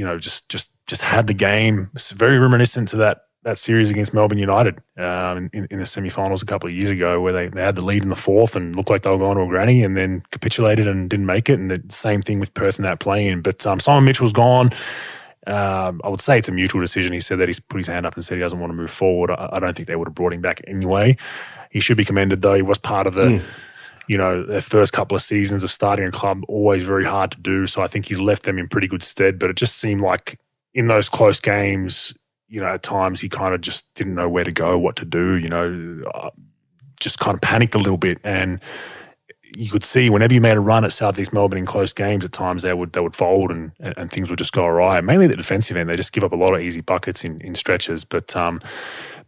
just had the game. It's very reminiscent to that series against Melbourne United in the semi-finals a couple of years ago, where they had the lead in the fourth and looked like they were going to a granny, and then capitulated and didn't make it. And the same thing with Perth in that play-in. But Simon Mitchell's gone. I would say it's a mutual decision. He said that he's put his hand up and said he doesn't want to move forward. I don't think they would have brought him back anyway. He should be commended, though. He was part of their first couple of seasons of starting a club, always very hard to do. So I think he's left them in pretty good stead. But it just seemed like in those close games, at times he kind of just didn't know where to go, what to do, just kind of panicked a little bit. And you could see whenever you made a run at Southeast Melbourne in close games, at times they would fold and things would just go awry. Mainly the defensive end, they just give up a lot of easy buckets in stretches. But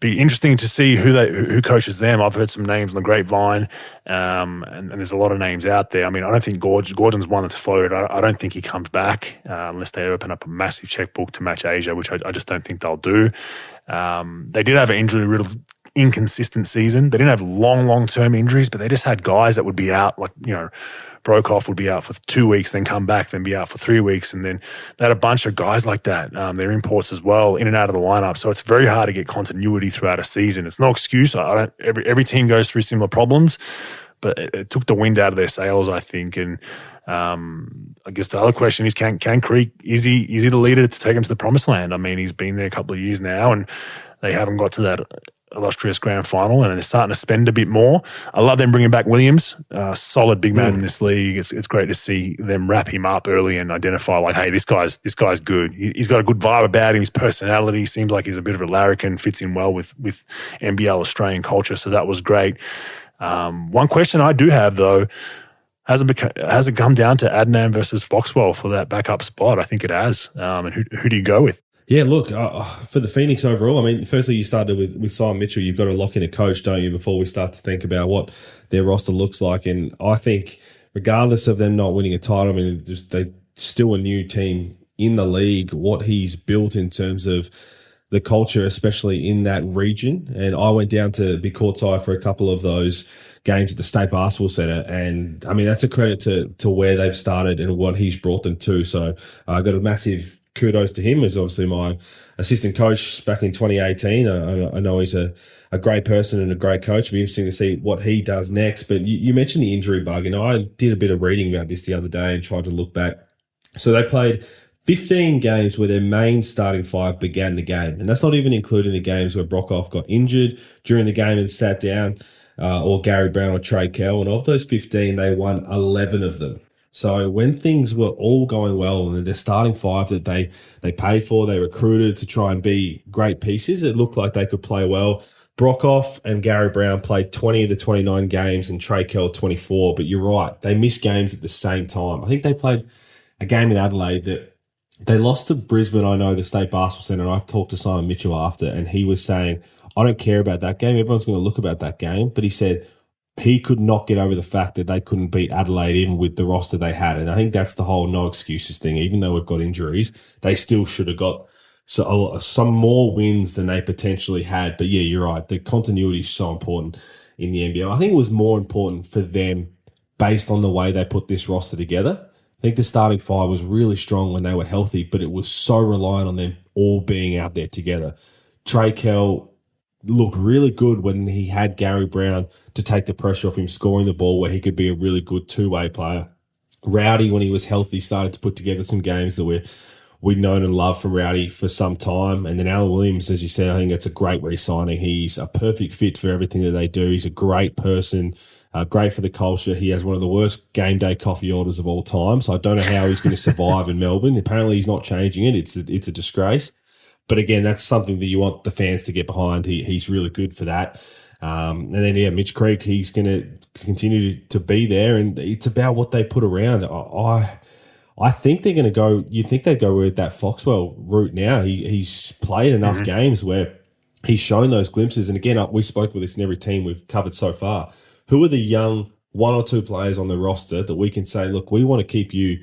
be interesting to see who coaches them. I've heard some names on the grapevine, and there's a lot of names out there. I mean, I don't think Gordon's one that's floated. I don't think he comes back unless they open up a massive checkbook to match Asia, which I just don't think they'll do. They did have an injury-riddled, inconsistent season. They didn't have long-term injuries, but they just had guys that would be out, like, Brokoff would be out for 2 weeks, then come back, then be out for 3 weeks. And then they had a bunch of guys like that. They're imports as well, in and out of the lineup. So it's very hard to get continuity throughout a season. It's no excuse. Every team goes through similar problems, but it took the wind out of their sails, I think. And I guess the other question is, can Creek, is he the leader to take him to the promised land? I mean, he's been there a couple of years now, and they haven't got to that illustrious grand final, and they're starting to spend a bit more. I love them bringing back Williams, solid big man in this league. It's great to see them wrap him up early and identify, like, hey, this guy's good. He's got a good vibe about him. His personality seems like he's a bit of a larrikin, fits in well with NBL Australian culture. So that was great. One question I do have, though, has it come down to Adnan versus Foxwell for that backup spot? I think it has. And who do you go with? Yeah, look, for the Phoenix overall, I mean, firstly, you started with Simon Mitchell. You've got to lock in a coach, don't you, before we start to think about what their roster looks like. And I think regardless of them not winning a title, I mean, they're still a new team in the league, what he's built in terms of the culture, especially in that region. And I went down to be courtside for a couple of those games at the State Basketball Centre. And, I mean, that's a credit to where they've started and what he's brought them to. So I got a massive kudos to him, as obviously my assistant coach back in 2018. I know he's a great person and a great coach. It'll be interesting to see what he does next. But you mentioned the injury bug, and I did a bit of reading about this the other day and tried to look back. So they played 15 games where their main starting five began the game. And that's not even including the games where Brokoff got injured during the game and sat down, or Gary Brown or Trey Kell. And of those 15, they won 11 of them. So when things were all going well and they're starting five that they paid for, they recruited to try and be great pieces, it looked like they could play well. Brokoff and Gary Brown played 20 to 29 games and Trey Kell 24. But you're right, they missed games at the same time. I think they played a game in Adelaide that they lost to Brisbane, I know, the State Basketball Centre, and I've talked to Simon Mitchell after, and he was saying, I don't care about that game. Everyone's going to look about that game. But he said he could not get over the fact that they couldn't beat Adelaide even with the roster they had. And I think that's the whole no excuses thing. Even though we've got injuries, they still should have got some more wins than they potentially had. But yeah, you're right. The continuity is so important in the NBL. I think it was more important for them based on the way they put this roster together. I think the starting five was really strong when they were healthy, but it was so reliant on them all being out there together. Trey Kell looked really good when he had Gary Brown to take the pressure off him scoring the ball, where he could be a really good two-way player. Rowdy, when he was healthy, started to put together some games that we'd known and loved from Rowdy for some time. And then Alan Williams, as you said, I think that's a great re-signing. He's a perfect fit for everything that they do. He's a great person, great for the culture. He has one of the worst game day coffee orders of all time, so I don't know how he's going to survive in Melbourne. Apparently he's not changing it. It's a disgrace. But again, that's something that you want the fans to get behind. He's really good for that. And then, yeah, Mitch Creek, he's going to continue to be there, and it's about what they put around. I think they're going to go – you'd think they'd go with that Foxwell route now. He's played enough games where he's shown those glimpses. And again, we spoke with this in every team we've covered so far. Who are the young one or two players on the roster that we can say, look, we want to keep you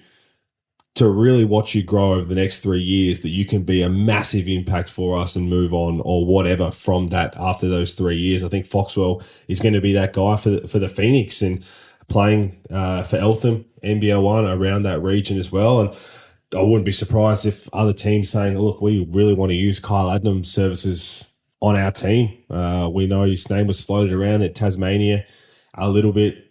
to really watch you grow over the next 3 years, that you can be a massive impact for us and move on or whatever from that after those 3 years. I think Foxwell is going to be that guy for the Phoenix. And playing for Eltham, NBL 1, around that region as well. And I wouldn't be surprised if other teams saying, look, we really want to use Kyle Adnam's services on our team. We know his name was floated around at Tasmania a little bit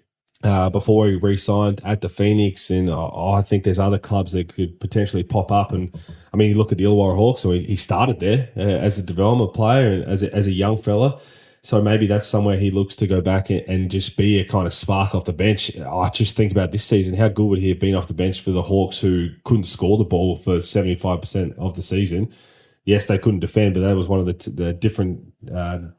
before he re-signed at the Phoenix, and I think there's other clubs that could potentially pop up. And I mean, you look at the Illawarra Hawks, so he started there as a development player and as a young fella. So maybe that's somewhere he looks to go back and just be a kind of spark off the bench. I just think about this season, how good would he have been off the bench for the Hawks, who couldn't score the ball for 75% of the season? Yes, they couldn't defend, but that was one of the different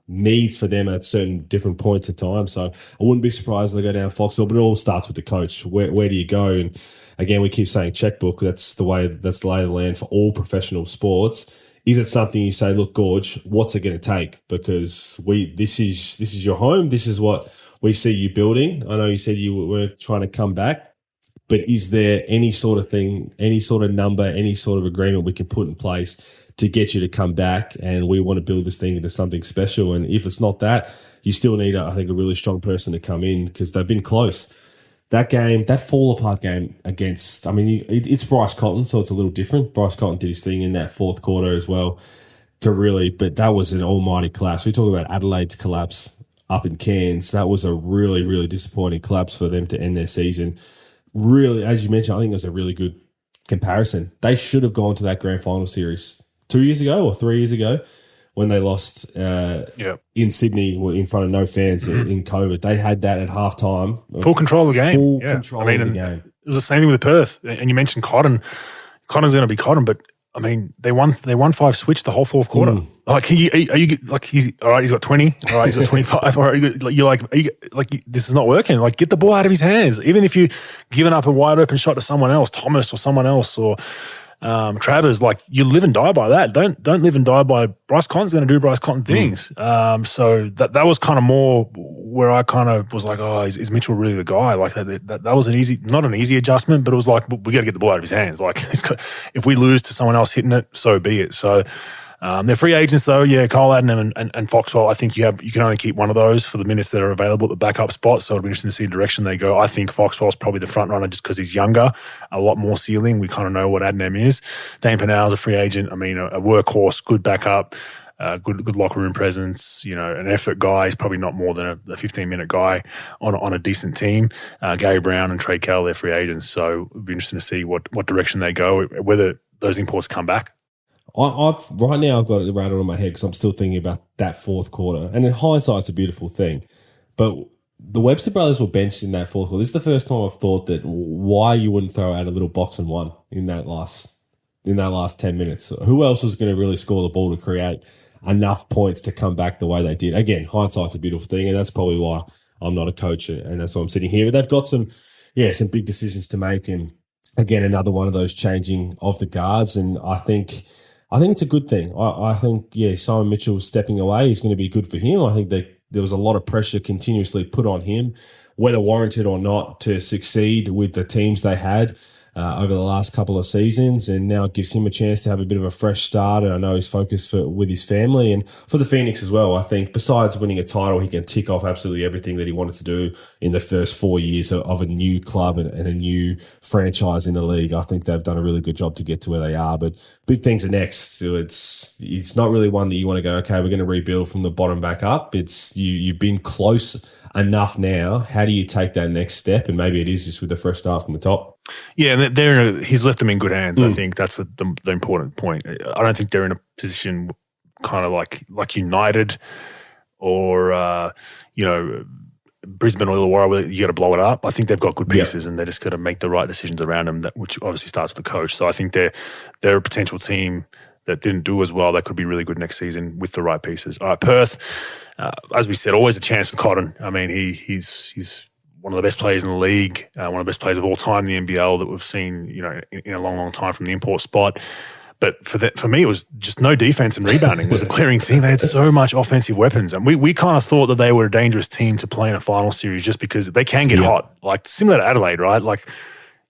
needs for them at certain different points of time. So I wouldn't be surprised if they go down Foxhall, but it all starts with the coach. Where do you go? And again, we keep saying checkbook. That's the lay of the land for all professional sports. Is it something you say, look, Gorge, what's it going to take? Because this is your home. This is what we see you building. I know you said you were trying to come back, but is there any sort of thing, any sort of number, any sort of agreement we can put in place to get you to come back? And we want to build this thing into something special. And if it's not that, you still need, I think, a really strong person to come in, because they've been close. That game, that fall-apart game against, I mean, it's Bryce Cotton, so it's a little different. Bryce Cotton did his thing in that fourth quarter as well but that was an almighty collapse. We talk about Adelaide's collapse up in Cairns. That was a really, really disappointing collapse for them to end their season. Really, as you mentioned, I think it was a really good comparison. They should have gone to that grand final series 2 years ago or 3 years ago, when they lost in Sydney in front of no fans in COVID. They had that at halftime. Full control of the game. Full control of the game. It was the same thing with Perth. And you mentioned Cotton. Cotton's going to be Cotton, but I mean, they won 5 switch the whole fourth quarter. Like, he's all right, he's got 20. All right, he's got 25. All right, you're like, this is not working. Like, get the ball out of his hands. Even if you're giving up a wide open shot to someone else, Thomas or someone else, or Travers, like, you live and die by that. Don't live and die by Bryce Cotton's going to do Bryce Cotton things. So that was kind of more where I kind of was like, oh, is Mitchell really the guy? Like, that was not an easy adjustment, but it was like, we got to get the ball out of his hands. Like, if we lose to someone else hitting it, so be it. So they're free agents though. Yeah, Kyle Adnam and Foxwell. I think you can only keep one of those for the minutes that are available at the backup spot. So it'll be interesting to see the direction they go. I think Foxwell's probably the front runner just because he's younger, a lot more ceiling. We kind of know what Adnam is. Dane Pennell's a free agent. I mean, a workhorse, good backup, good locker room presence. You know, an effort guy. He's probably not more than a 15-minute guy on a decent team. Gary Brown and Trey Kell, they're free agents. So it'll be interesting to see what direction they go, whether those imports come back. Right now I've got it rattled on my head because I'm still thinking about that fourth quarter. And in hindsight, it's a beautiful thing. But the Webster brothers were benched in that fourth quarter. This is the first time I've thought that why you wouldn't throw out a little box and one in that last 10 minutes. Who else was going to really score the ball to create enough points to come back the way they did? Again, hindsight's a beautiful thing, and that's probably why I'm not a coach, and that's why I'm sitting here. But they've got some big decisions to make, and again, another one of those changing of the guards, and I think it's a good thing. I think, Simon Mitchell stepping away is going to be good for him. I think there was a lot of pressure continuously put on him, whether warranted or not, to succeed with the teams they had over the last couple of seasons, and now it gives him a chance to have a bit of a fresh start. And I know he's focused with his family and for the Phoenix as well. I think besides winning a title, he can tick off absolutely everything that he wanted to do in the first 4 years of a new club and a new franchise in the league. I think they've done a really good job to get to where they are, but big things are next. So it's not really one that you want to go, okay, we're going to rebuild from the bottom back up. It's you've been close enough now. How do you take that next step? And maybe it is just with a fresh start from the top. Yeah, and he's left them in good hands. I think that's the important point. I don't think they're in a position kind of like United or Brisbane or Illawarra where you got to blow it up. I think they've got good pieces and they just got to make the right decisions around them, which obviously starts with the coach. So I think they're a potential team that didn't do as well. That could be really good next season with the right pieces. All right, Perth, as we said, always a chance with Cotton. I mean, he's one of the best players in the league, one of the best players of all time in the NBL that we've seen, in a long, long time from the import spot. But for me, it was just no defense and rebounding was a glaring thing. They had so much offensive weapons. And we kind of thought that they were a dangerous team to play in a final series just because they can get hot. Like similar to Adelaide, right? Like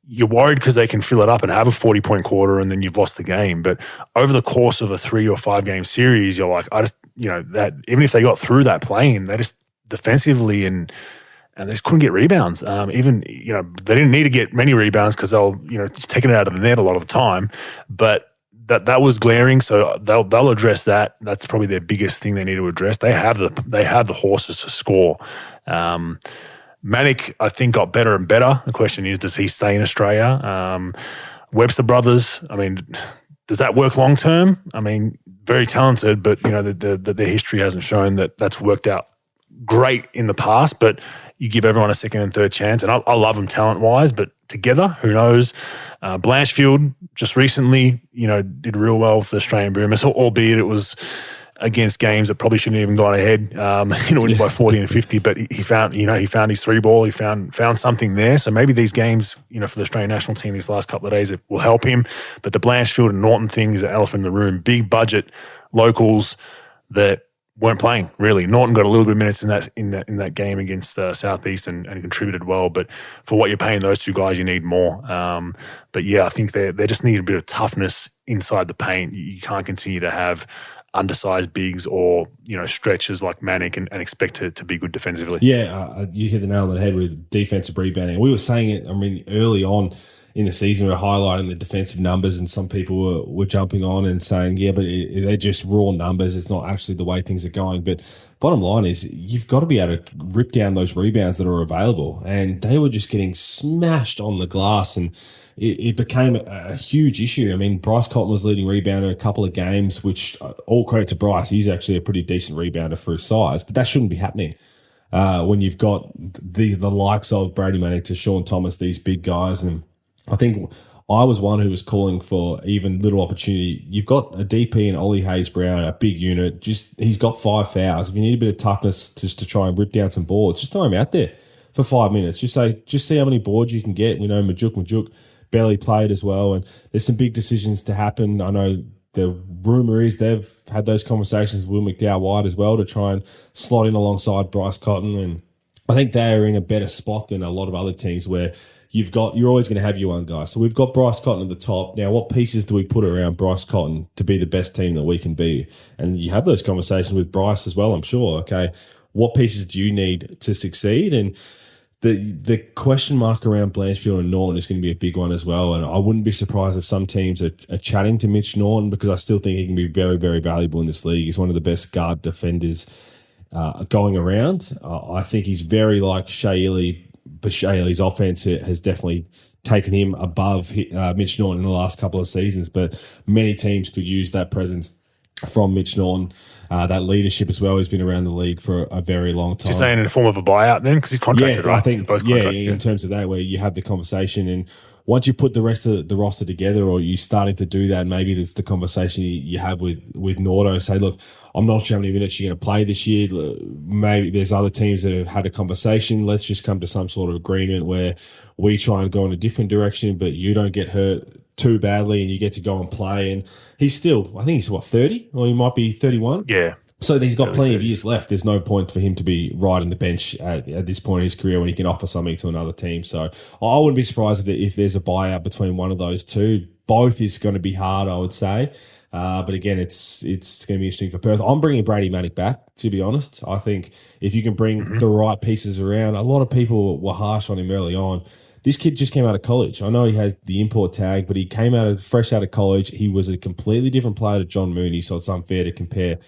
you're worried because they can fill it up and have a 40-point quarter and then you've lost the game. But over the course of a 3 or 5 game series, you're like, that even if they got through that plane, they just defensively and and they just couldn't get rebounds. Even, they didn't need to get many rebounds because they'll, taking it out of the net a lot of the time. But that was glaring, so they'll address that. That's probably their biggest thing they need to address. They have the horses to score. Manic, I think, got better and better. The question is, does he stay in Australia? Webster brothers, does that work long term? Very talented, but their history hasn't shown that that's worked out great in the past. But you give everyone a second and third chance, and I love them talent wise, but together, who knows? Blanchfield just recently, did real well for the Australian Boomers, albeit it was against games that probably shouldn't have even gone ahead, winning by 40 and 50. But he found his three ball. He found something there. So maybe these games, for the Australian national team these last couple of days, it will help him. But the Blanchfield and Norton thing is an elephant in the room. Big budget locals that weren't playing really. Norton got a little bit of minutes in that game against Southeast and contributed well. But for what you're paying those two guys, you need more. But yeah, I think they just need a bit of toughness inside the paint. You can't continue to have undersized bigs or stretches like Manic and expect to be good defensively. Yeah, you hit the nail on the head with defensive rebounding. We were saying it. Early on in the season, we were highlighting the defensive numbers, and some people were jumping on and saying, "Yeah, but they're just raw numbers. It's not actually the way things are going." But bottom line is, you've got to be able to rip down those rebounds that are available, and they were just getting smashed on the glass and. It became a huge issue. Bryce Cotton was leading rebounder a couple of games, which all credit to Bryce. He's actually a pretty decent rebounder for his size, but that shouldn't be happening when you've got the likes of Brady Manic to Sean Thomas, these big guys. And I think I was one who was calling for even little opportunity. You've got a DP and Ollie Hayes-Brown, a big unit. He's got 5 fouls. If you need a bit of toughness just to try and rip down some boards, just throw him out there for 5 minutes. Just see how many boards you can get. We know Majuk barely played as well, and there's some big decisions to happen. I know the rumour is they've had those conversations with Will McDowell-White as well to try and slot in alongside Bryce Cotton, and I think they are in a better spot than a lot of other teams where you're always going to have your one guy. So we've got Bryce Cotton at the top. Now, what pieces do we put around Bryce Cotton to be the best team that we can be? And you have those conversations with Bryce as well, I'm sure. Okay, what pieces do you need to succeed? And the question mark around Blanchfield and Norton is going to be a big one as well. And I wouldn't be surprised if some teams are chatting to Mitch Norton, because I still think he can be very, very valuable in this league. He's one of the best guard defenders going around. I think he's very like Shea Ely, but Shea Ely's offense has definitely taken him above Mitch Norton in the last couple of seasons. But many teams could use that presence from Mitch Norton. That leadership as well. He's been around the league for a very long time. You're saying in the form of a buyout then? Because he's contracted, right? I think, in terms of that, where you have the conversation, and once you put the rest of the roster together, or you're starting to do that, maybe that's the conversation you have with Nordo. Say, look, I'm not sure how many minutes you're going to play this year. Maybe there's other teams that have had a conversation. Let's just come to some sort of agreement where we try and go in a different direction, but you don't get hurt too badly and you get to go and play. And he's still, I think he's 30, or he might be 31. Yeah. So he's got plenty of years left. There's no point for him to be riding the bench at this point in his career when he can offer something to another team. So I wouldn't be surprised if there's a buyout between one of those two. Both is going to be hard, I would say. But again, it's going to be interesting for Perth. I'm bringing Brady Manic back, to be honest. I think if you can bring the right pieces around, a lot of people were harsh on him early on. This kid just came out of college. I know he has the import tag, but he came fresh out of college. He was a completely different player to John Mooney, so it's unfair to compare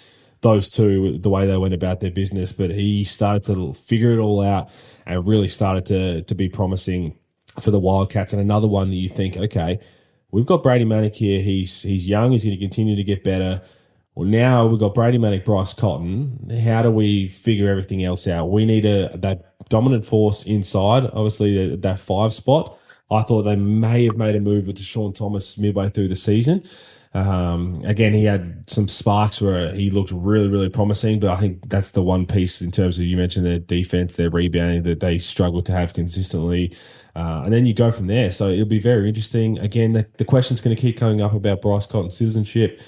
those two, the way they went about their business. But he started to figure it all out and really started to be promising for the Wildcats. And another one that you think, okay, we've got Brady Manic here. He's young. He's going to continue to get better. Well, now we've got Brady Manic, Bryce Cotton. How do we figure everything else out? We need that dominant force inside, obviously that 5 spot. I thought they may have made a move with Sean Thomas midway through the season. Again, he had some sparks where he looked really, really promising, but I think that's the one piece in terms of, you mentioned their defense, their rebounding, that they struggle to have consistently. And then you go from there. So it'll be very interesting. Again, the question's going to keep coming up about Bryce Cotton's citizenship.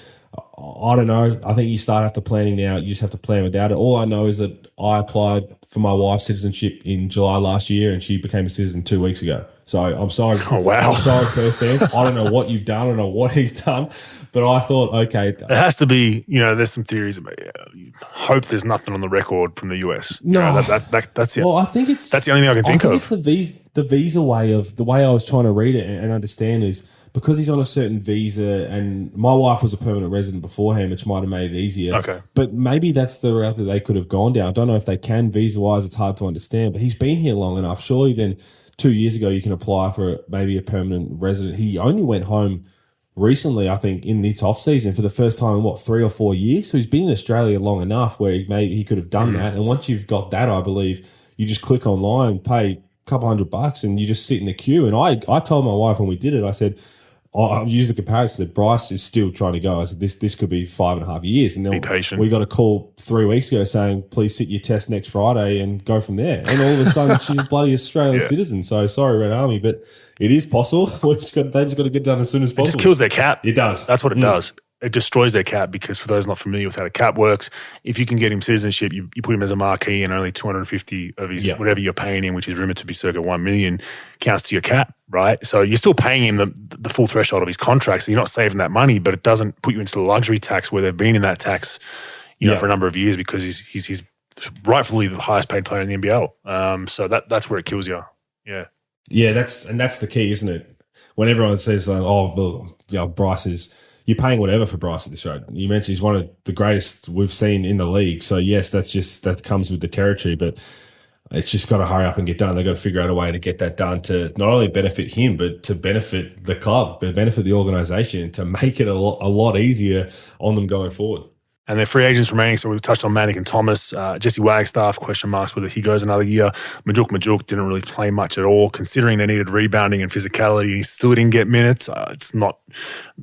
I don't know. I think you start after planning now. You just have to plan without it. All I know is that I applied for my wife's citizenship in July last year, and she became a citizen 2 weeks ago. So I'm sorry. Oh, wow. I'm sorry, Perth fans. I don't know what you've done. I don't know what he's done. But I thought, okay. It has to be, there's some theories about you hope there's nothing on the record from the US. No. That's it. Well, I think it's... That's the only thing I can think of. It's the visa way of... The way I was trying to read it and understand is because he's on a certain visa, and my wife was a permanent resident beforehand, which might have made it easier. Okay. But maybe that's the route that they could have gone down. I don't know if they can visa-wise. It's hard to understand. But he's been here long enough. Surely then 2 years ago you can apply for maybe a permanent resident. He only went home recently, I think, in this off-season for the first time in, 3 or 4 years? So he's been in Australia long enough where he could have done that. And once you've got that, I believe, you just click online, pay a couple $100 and you just sit in the queue. And I told my wife when we did it, I said, I've used the comparison that Bryce is still trying to go. I said, this could be 5.5 years. And then be patient. We got a call 3 weeks ago saying, please sit your test next Friday and go from there. And all of a sudden, she's a bloody Australian citizen. So sorry, Red Army, but it is possible. They've just got to get done as soon as possible. It just kills their cap. It does. That's what it does. It destroys their cap because for those not familiar with how the cap works, if you can get him citizenship, you put him as a marquee and only 250 of his whatever you're paying him, which is rumored to be circa 1 million, counts to your cap, right? So you're still paying him the full threshold of his contract, so you're not saving that money, but it doesn't put you into the luxury tax where they've been in that tax, for a number of years because he's rightfully the highest paid player in the NBL. So that's where it kills you. Yeah. Yeah, that's the key, isn't it? When everyone says, Bryce is... You're paying whatever for Bryce at this rate. You mentioned he's one of the greatest we've seen in the league. So, yes, that comes with the territory, but it's just got to hurry up and get done. They've got to figure out a way to get that done to not only benefit him, but to benefit the club, but benefit the organisation, to make it a lot easier on them going forward. And their free agents remaining, so we've touched on Manick and Thomas. Jesse Wagstaff, question marks whether he goes another year. Majuk didn't really play much at all, considering they needed rebounding and physicality. He still didn't get minutes. It's not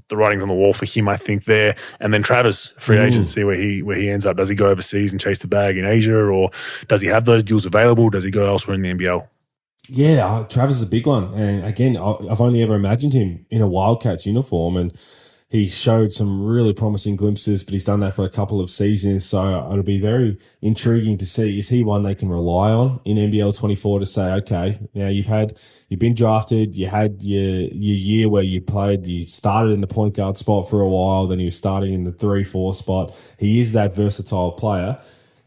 the writing's on the wall for him, I think, there. And then Travis, free agent, see where he ends up. Does he go overseas and chase the bag in Asia, or does he have those deals available? Does he go elsewhere in the NBL? Yeah, Travis is a big one. And again, I've only ever imagined him in a Wildcats uniform, and he showed some really promising glimpses, but he's done that for a couple of seasons. So it'll be very intriguing to see, is he one they can rely on in NBL 24 to say, okay, now you've been drafted, you had your year where you started in the point guard spot for a while, then you were starting in the 3-4 spot. He is that versatile player.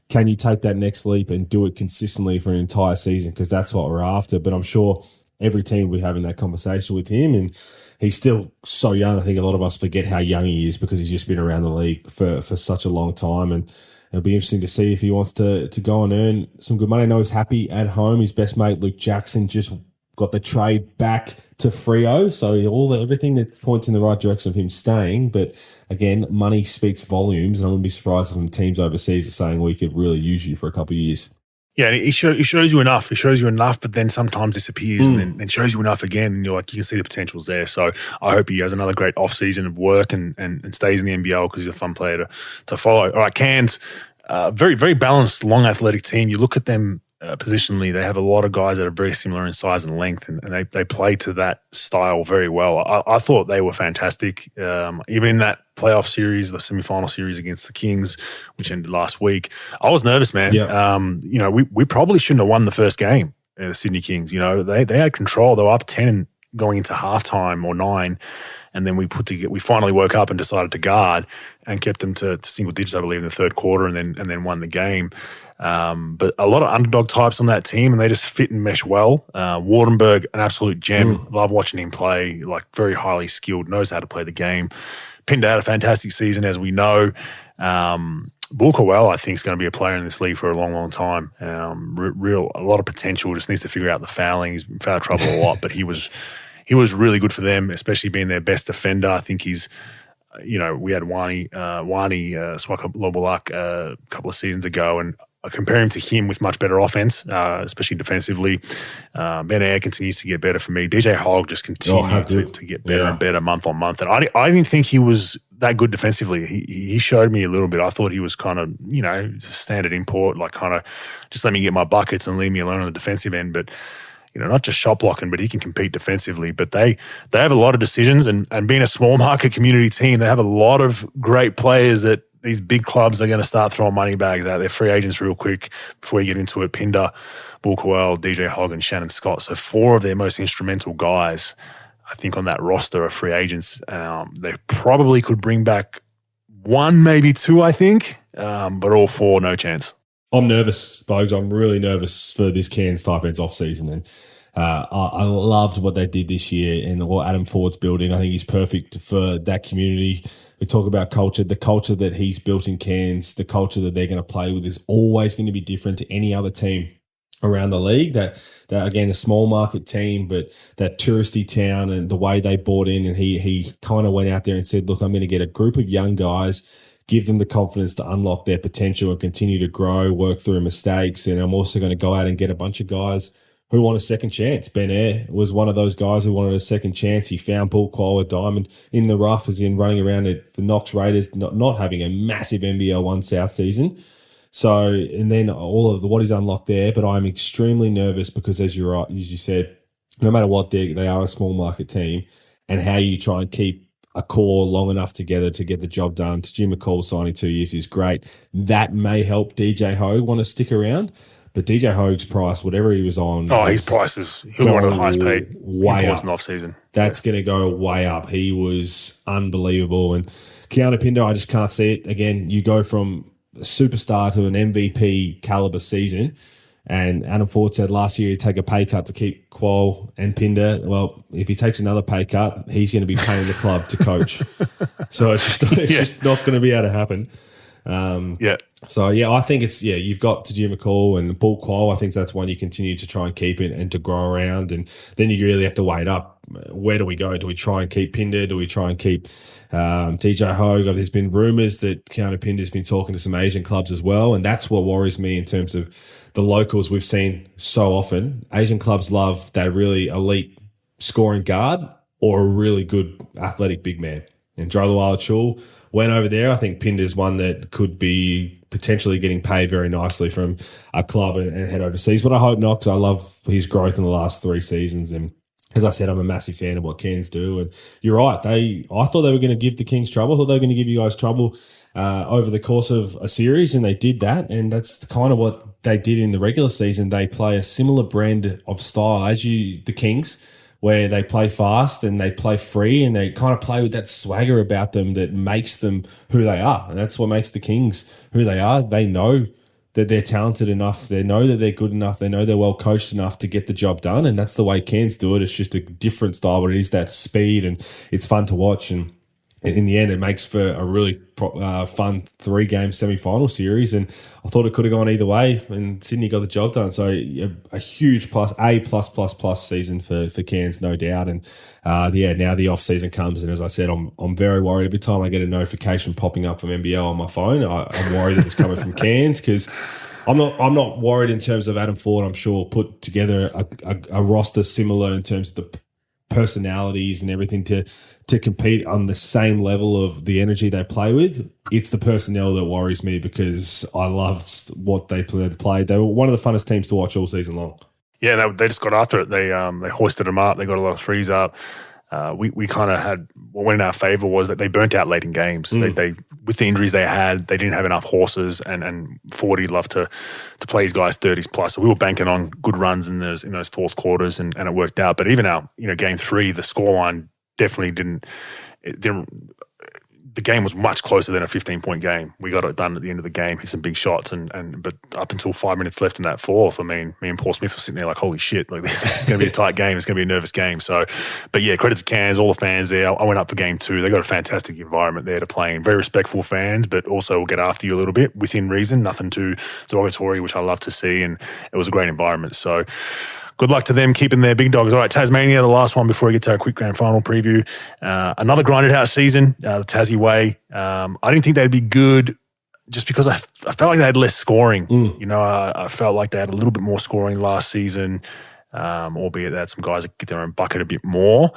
Can you take that next leap and do it consistently for an entire season? Because that's what we're after. But I'm sure every team will be having that conversation with him, and he's still so young. I think a lot of us forget how young he is because he's just been around the league for such a long time. And it'll be interesting to see if he wants to go and earn some good money. I know he's happy at home. His best mate, Luke Jackson, just got the trade back to Freo. So everything that points in the right direction of him staying. But again, money speaks volumes. And I wouldn't be surprised if some teams overseas are saying we could really use you for a couple of years. Yeah, he shows you enough. He shows you enough, but then sometimes disappears and then shows you enough again. And you can see the potential's there. So I hope he has another great off-season of work and stays in the NBL because he's a fun player to follow. All right, Cairns, very, very balanced, long athletic team. You look at them positionally, they have a lot of guys that are very similar in size and length, and they play to that style very well. I thought they were fantastic. Even in that playoff series, the semi-final series against the Kings, which ended last week, I was nervous, man. Yeah. We probably shouldn't have won the first game, the Sydney Kings. They had control. They were up 10 going into halftime or 9, and then we finally woke up and decided to guard and kept them to single digits, I believe, in the third quarter, and then won the game. But a lot of underdog types on that team, and they just fit and mesh well. Wardenberg, an absolute gem. Love watching him play, very highly skilled, knows how to play the game. Pinned out a fantastic season, as we know. Bulkowell, I think, is going to be a player in this league for a long, long time. A lot of potential. Just needs to figure out the fouling. He's been foul trouble a lot, but he was really good for them, especially being their best defender. I think he's, we had Wani Swaka Lobolak a couple of seasons ago, and I compare him to him with much better offense, especially defensively. Ben Ayer continues to get better for me. DJ Hogg just continued to get better and better month on month. And I didn't think he was that good defensively. He showed me a little bit. I thought he was kind of, standard import, just let me get my buckets and leave me alone on the defensive end. But, not just shot blocking, but he can compete defensively. But they have a lot of decisions, and being a small market community team, they have a lot of great players that these big clubs are going to start throwing money bags out there. Free agents real quick before you get into it. Pinder, Bull Coel, DJ Hogg, and Shannon Scott. So 4 of their most instrumental guys, I think, on that roster are free agents. They probably could bring back 1, maybe 2, I think, but all 4, no chance. I'm nervous, Bogues. I'm really nervous for this Cairns type ends off season. And I loved what they did this year and what Adam Ford's building. I think he's perfect for that community. We talk about culture. The culture that he's built in Cairns, the culture that they're going to play with is always going to be different to any other team around the league. That again, a small market team, but that touristy town and the way they bought in, and he kind of went out there and said, look, I'm going to get a group of young guys, give them the confidence to unlock their potential and continue to grow, work through mistakes. And I'm also going to go out and get a bunch of guys who want a second chance. Ben Eyre was one of those guys who wanted a second chance. He found Bull Coel, a diamond in the rough, as in running around at the Knox Raiders, not having a massive NBL 1 South season. So, and then all of what he's unlocked there. But I'm extremely nervous because, as you said, no matter what, they are a small market team, and how you try and keep a core long enough together to get the job done. Jim McCall signing 2 years is great. That may help DJ Hogue want to stick around. But DJ Hogue's price, whatever he was on... Oh, his price is one of the highest paid way up in off-season. That's going to go way up. He was unbelievable. And Keanu Pinder, I just can't see it. Again, you go from a superstar to an MVP caliber season. And Adam Ford said last year he'd take a pay cut to keep Qual and Pinder. Well, if he takes another pay cut, he's going to be paying the club to coach. So it's just not going to be able to happen. So, I think you've got Jim McCall and Bull Coel. I think that's one you continue to try and keep it and to grow around. And then you really have to weigh it up. Where do we go? Do we try and keep Pinder? Do we try and keep DJ Hogue? There's been rumours that Keanu Pinder's been talking to some Asian clubs as well. And that's what worries me in terms of the locals we've seen so often. Asian clubs love that really elite scoring guard or a really good athletic big man. And Droluwala Chul went over there. I think Pinder's one that could be potentially getting paid very nicely from a club and head overseas. But I hope not, because I love his growth in the last 3 seasons. And as I said, I'm a massive fan of what Cairns do. And you're right. I thought they were going to give the Kings trouble. I thought they were going to give you guys trouble over the course of a series, and they did that. And that's kind of what they did in the regular season. They play a similar brand of style as the Kings, where they play fast and they play free and they kind of play with that swagger about them that makes them who they are. And that's what makes the Kings who they are. They know that they're talented enough. They know that they're good enough. They know they're well coached enough to get the job done. And that's the way Cairns do it. It's just a different style, but it is that speed and it's fun to watch. And in the end, it makes for a really fun 3-game semi-final series. And I thought it could have gone either way, and Sydney got the job done. So a huge plus season for Cairns, no doubt. And now the off season comes, and as I said, I'm very worried every time I get a notification popping up from NBL on my phone. I'm worried that it's coming from Cairns, because I'm not worried in terms of Adam Ford. I'm sure put together a roster similar in terms of the personalities and everything to compete on the same level of the energy they play with. It's the personnel that worries me, because I loved what they played. They were one of the funnest teams to watch all season long. Yeah, they just got after it. They hoisted them up. They got a lot of threes up. We kind of had what went in our favour was that they burnt out late in games. They with the injuries they had, they didn't have enough horses, and Fordy loved to play his guys 30s plus. So we were banking on good runs in those fourth quarters, and it worked out. But even our game 3, the scoreline definitely didn't. The game was much closer than a 15-point game. We got it done at the end of the game, hit some big shots, but up until 5 minutes left in that fourth, I mean, me and Paul Smith were sitting there like, holy shit, like, this is going to be a tight game. It's going to be a nervous game. So, but yeah, credit to Cairns, all the fans there. I went up for game 2. They got a fantastic environment there to play in. Very respectful fans, but also will get after you a little bit within reason. Nothing too derogatory, which I love to see, and it was a great environment. So, good luck to them keeping their big dogs. All right, Tasmania, the last one before we get to our quick grand final preview. Another grinded out season, the Tassie way. I didn't think they'd be good just because I felt like they had less scoring. I felt like they had a little bit more scoring last season, albeit they had some guys that get their own bucket a bit more.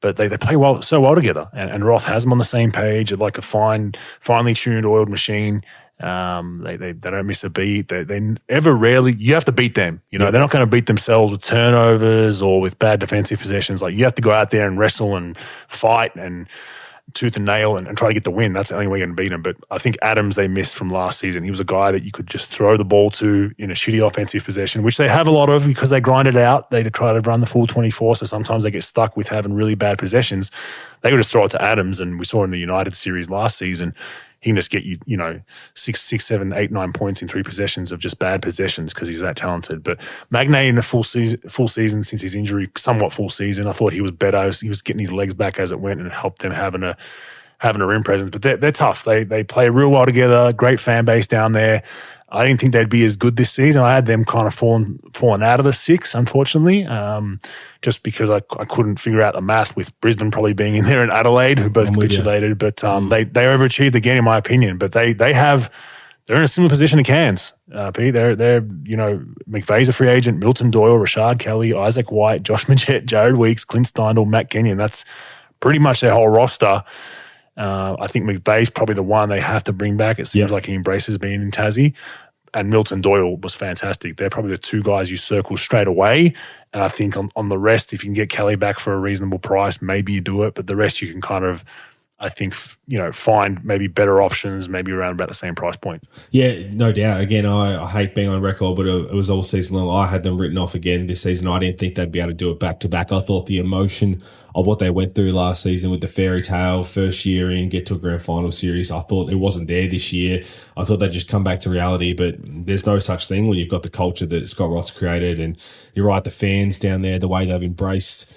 But they play so well together. And Roth has them on the same page, like a finely tuned, oiled machine. They don't miss a beat. They ever rarely, you have to beat them. They're not going to beat themselves with turnovers or with bad defensive possessions. Like, you have to go out there and wrestle and fight, and tooth and nail and try to get the win. That's the only way you're going to beat them. But I think Adams, they missed from last season. He was a guy that you could just throw the ball to in a shitty offensive possession, which they have a lot of because they grind it out. They try to run the full 24, so sometimes they get stuck with having really bad possessions. They could just throw it to Adams, and we saw in the United series last season, he can just get you, 6, 7, 8, 9 points in 3 possessions of just bad possessions because he's that talented. But Magnay in a full season since his injury, somewhat full season, I thought he was better. He was getting his legs back as it went and it helped them having a rim presence. But they're tough. They play real well together. Great fan base down there. I didn't think they'd be as good this season. I had them kind of falling out of the 6, unfortunately, just because I couldn't figure out the math with Brisbane probably being in there and Adelaide, who both capitulated. But they overachieved again, in my opinion. But they're in a similar position to Cairns, Pete. They're McVeigh's a free agent, Milton Doyle, Rashard Kelly, Isaac White, Josh Majette, Jared Weeks, Clint Steindl, Matt Kenyon. That's pretty much their whole roster. I think McVeigh's probably the one they have to bring back. It seems like he embraces being in Tassie. And Milton Doyle was fantastic. They're probably the 2 guys you circle straight away. And I think on the rest, if you can get Kelly back for a reasonable price, maybe you do it. But the rest you can kind of, I think, find maybe better options, maybe around about the same price point. Yeah, no doubt. Again, I hate being on record, but it was all season long. I had them written off again this season. I didn't think they'd be able to do it back to back. I thought the emotion of what they went through last season with the fairy tale first year in, get to a grand final series, I thought it wasn't there this year. I thought they'd just come back to reality, but there's no such thing when you've got the culture that Scott Ross created. And you're right, the fans down there, the way they've embraced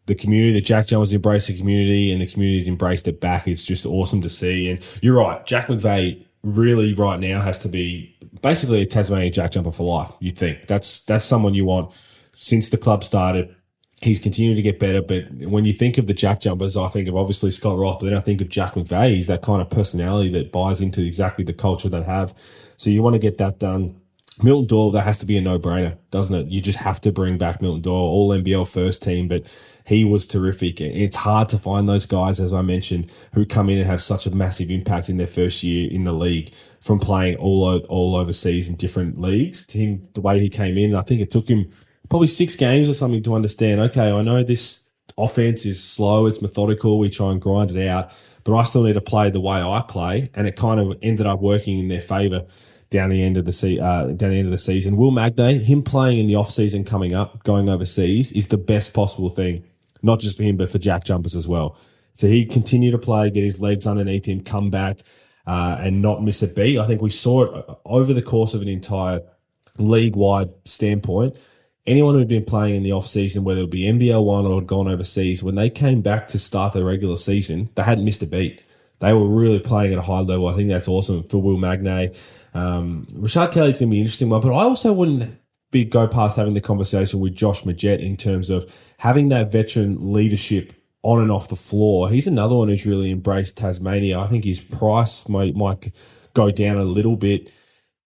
the community, the Jack Jumpers embraced the community and the community's embraced it back. It's just awesome to see. And you're right, Jack McVeigh really right now has to be basically a Tasmanian Jack Jumper for life, you'd think. That's someone you want. Since the club started, he's continued to get better. But when you think of the Jack Jumpers, I think of obviously Scott Ross, but then I think of Jack McVeigh. He's that kind of personality that buys into exactly the culture they have. So you want to get that done. Milton Doyle, that has to be a no-brainer, doesn't it? You just have to bring back Milton Doyle, all NBL first team, but he was terrific. It's hard to find those guys, as I mentioned, who come in and have such a massive impact in their first year in the league from playing all overseas in different leagues. To him, the way he came in, I think it took him probably 6 games or something to understand, okay, I know this offense is slow, it's methodical, we try and grind it out, but I still need to play the way I play, and it kind of ended up working in their favour down the end of the season. Will Magnay, him playing in the off-season coming up, going overseas, is the best possible thing, not just for him, but for Jack Jumpers as well. So he continued to play, get his legs underneath him, come back, and not miss a beat. I think we saw it over the course of an entire league-wide standpoint. Anyone who'd been playing in the off-season, whether it be NBL 1 or had gone overseas, when they came back to start their regular season, they hadn't missed a beat. They were really playing at a high level. I think that's awesome for Will Magnay. Rashard Kelly's going to be an interesting one, but I also wouldn't go past having the conversation with Josh Majette in terms of having that veteran leadership on and off the floor. He's another one who's really embraced Tasmania. I think his price might go down a little bit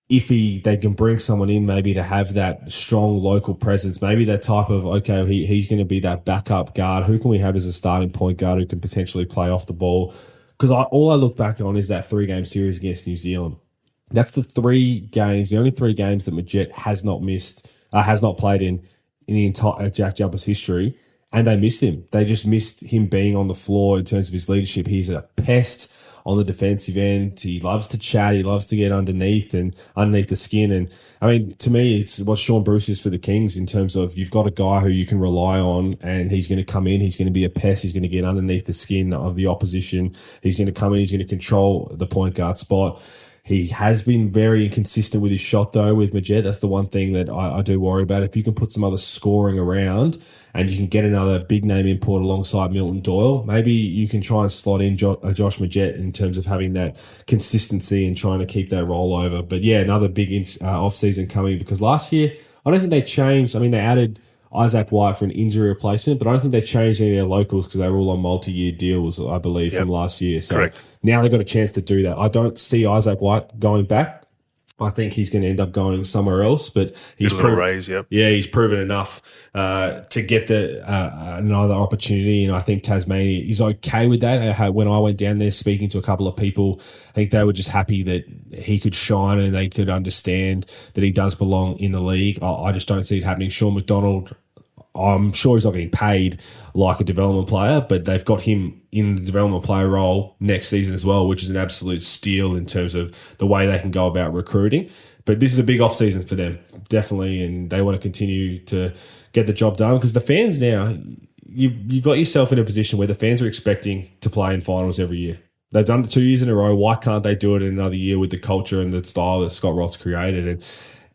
if they can bring someone in maybe to have that strong local presence, maybe that type of, okay, he's going to be that backup guard. Who can we have as a starting point guard who can potentially play off the ball? Because all I look back on is that 3-game series against New Zealand. That's the only 3 games that Majette has not played in the entire Jack Jumpers history, and they missed him. They just missed him being on the floor in terms of his leadership. He's a pest on the defensive end. He loves to chat. He loves to get underneath the skin. And I mean, to me, it's what Sean Bruce is for the Kings in terms of you've got a guy who you can rely on, and he's going to come in. He's going to be a pest. He's going to get underneath the skin of the opposition. He's going to come in. He's going to control the point guard spot. He has been very inconsistent with his shot, though, with Majette. That's the one thing that I do worry about. If you can put some other scoring around and you can get another big-name import alongside Milton Doyle, maybe you can try and slot in Josh Majette in terms of having that consistency and trying to keep that rollover. But, yeah, another big off-season coming because last year, I don't think they changed. I mean, they added Isaac White for an injury replacement, but I don't think they changed any of their locals because they were all on multi-year deals, I believe, from last year. So correct. Now they've got a chance to do that. I don't see Isaac White going back. I think he's going to end up going somewhere else, but he's he's proven enough to get another opportunity, and I think Tasmania is okay with that. When I went down there speaking to a couple of people, I think they were just happy that he could shine and they could understand that he does belong in the league. I just don't see it happening. Sean McDonald, I'm sure he's not getting paid like a development player, but they've got him in the development player role next season as well, which is an absolute steal in terms of the way they can go about recruiting. But this is a big off season for them, definitely, and they want to continue to get the job done because the fans now, you've got yourself in a position where the fans are expecting to play in finals every year. They've done it 2 years in a row. Why can't they do it in another year with the culture and the style that Scott Roth's created? And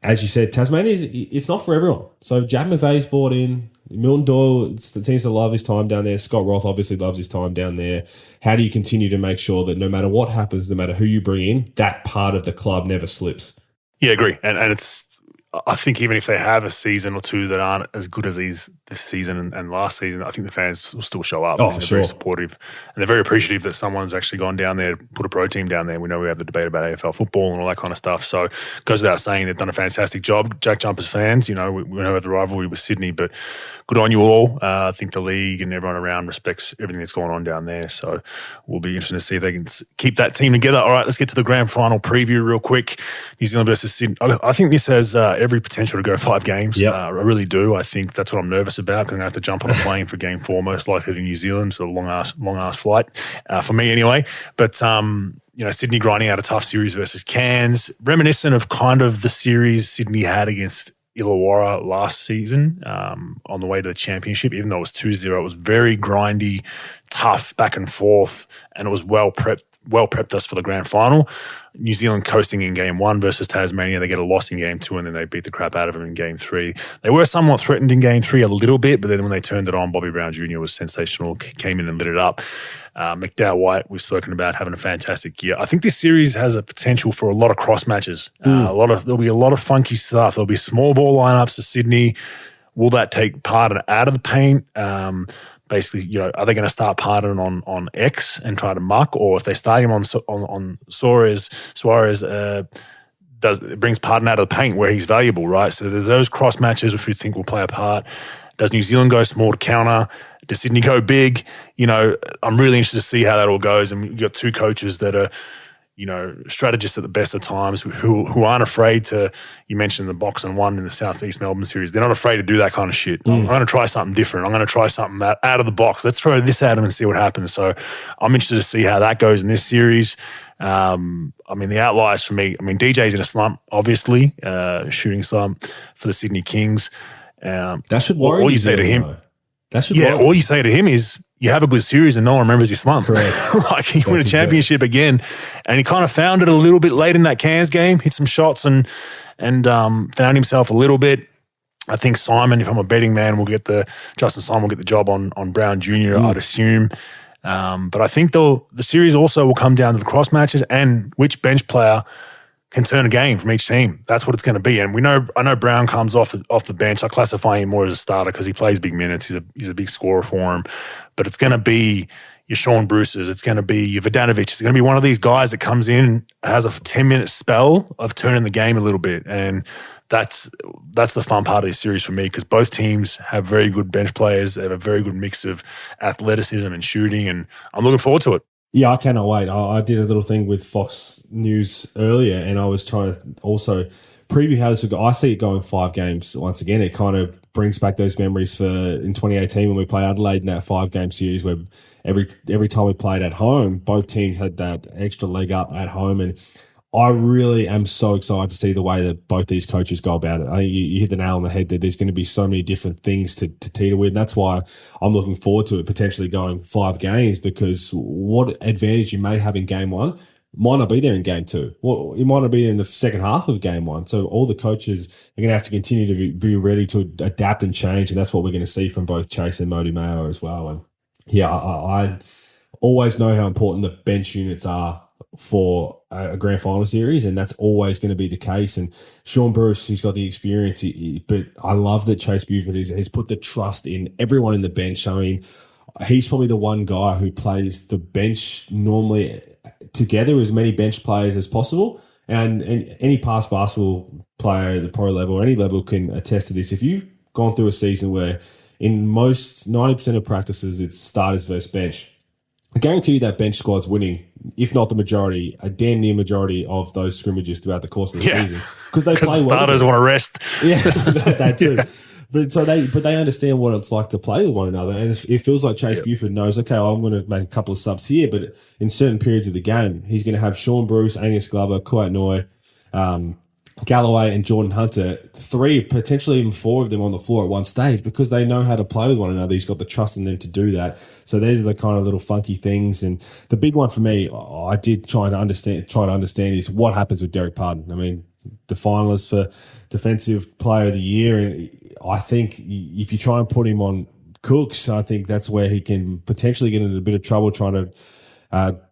as you said, Tasmania, it's not for everyone. So Jack McVeigh's bought in. Milton Doyle seems to love his time down there. Scott Roth obviously loves his time down there. How do you continue to make sure that no matter what happens, no matter who you bring in, that part of the club never slips? Yeah, agree. And it's, I think even if they have a season or two that aren't as good as this season and last season, I think the fans will still show up. Oh, they're sure. very supportive. And they're very appreciative that someone's actually gone down there, put a pro team down there. We know we have the debate about AFL football and all that kind of stuff. So it goes without saying they've done a fantastic job. Jack Jumpers fans, we know we have the rivalry with Sydney, but good on you all. I think the league and everyone around respects everything that's going on down there. So we'll be interested to see if they can keep that team together. All right, let's get to the grand final preview real quick. New Zealand versus Sydney. I think this has every potential to go 5 games. Yep. I really do. I think that's what I'm nervous about because I'm going to have to jump on a plane for game 4, most likely to New Zealand. So a long-ass flight for me anyway. But, Sydney grinding out a tough series versus Cairns, reminiscent of kind of the series Sydney had against Illawarra last season on the way to the championship. Even though it was 2-0, it was very grindy, tough, back and forth, and it was well prepped us for the grand final. New Zealand coasting in game 1 versus Tasmania. They get a loss in game 2 and then they beat the crap out of them in game 3. They were somewhat threatened in game 3 a little bit, but then when they turned it on, Bobby Brown Jr. was sensational, came in and lit it up. McDowell White, we've spoken about having a fantastic year. I think this series has a potential for a lot of cross matches. There'll be a lot of funky stuff. There'll be small ball lineups to Sydney. Will that take part out of the paint? Basically, are they going to start Pardon on X and try to muck, or if they start him on Suarez brings Pardon out of the paint where he's valuable, right? So there's those cross matches which we think will play a part. Does New Zealand go small to counter? Does Sydney go big? I'm really interested to see how that all goes. And you've got 2 coaches that are, strategists at the best of times who aren't afraid to, you mentioned the box and 1 in the Southeast Melbourne series. They're not afraid to do that kind of shit. I'm going to try something different. I'm going to try something out of the box. Let's throw this at them and see what happens. So I'm interested to see how that goes in this series. The outliers for me, DJ's in a slump, obviously, shooting slump for the Sydney Kings. That should worry all you say to him. Though. That should worry. All you say to him is, you have a good series and no one remembers your slump. Correct. Like you win a championship again. And he kind of found it a little bit late in that Cairns game, hit some shots and found himself a little bit. I think Simon, if I'm a betting man, Justin Simon will get the job on Brown Jr., I'd assume. But I think the series also will come down to the cross matches and which bench player can turn a game from each team. That's what it's going to be. And I know Brown comes off the bench. I classify him more as a starter because he plays big minutes. He's a big scorer for him. But it's going to be your Sean Bruce's. It's going to be your Vodanovic. It's going to be one of these guys that comes in and has a 10-minute spell of turning the game a little bit. And that's the fun part of this series for me because both teams have very good bench players. They have a very good mix of athleticism and shooting, and I'm looking forward to it. Yeah, I cannot wait. I did a little thing with Fox News earlier, and I was trying to also preview how this would go. I see it going 5 games once again. It kind of brings back those memories for in 2018 when we played Adelaide in that 5-game series where every time we played at home, both teams had that extra leg up at home. And I really am so excited to see the way that both these coaches go about it. I think you hit the nail on the head that there's going to be so many different things to teeter with. That's why I'm looking forward to it potentially going 5 games because what advantage you may have in game 1 might not be there in game 2. Well, it might not be in the second half of game 1. So all the coaches are going to have to continue to be ready to adapt and change. And that's what we're going to see from both Chase and Mody Mayo as well. And yeah, I always know how important the bench units are for a grand final series, and that's always going to be the case. And Sean Bruce, he's got the experience, but I love that Chase Buford has put the trust in everyone in the bench. I mean, he's probably the one guy who plays the bench normally together as many bench players as possible. And any past basketball player at the pro level or any level can attest to this. If you've gone through a season where in most 90% of practices it's starters versus bench, I guarantee you that bench squad's winning, if not the majority, a damn near majority of those scrimmages throughout the course of the season. Because they play well. Starters want to rest. Yeah, that too. But they understand what it's like to play with one another, and it feels like Chase Buford knows. Okay, well, I'm going to make a couple of subs here, but in certain periods of the game, he's going to have Sean Bruce, Angus Glover, Kuat Noi, Galloway, and Jordan Hunter, 3, potentially even 4 of them on the floor at one stage, because they know how to play with one another. He's got the trust in them to do that. So these are the kind of little funky things. And the big one for me, I did try to understand is what happens with Derek Pardon. I mean, the finalist for Defensive Player of the Year, and I think if you try and put him on Cooks, I think that's where he can potentially get into a bit of trouble trying to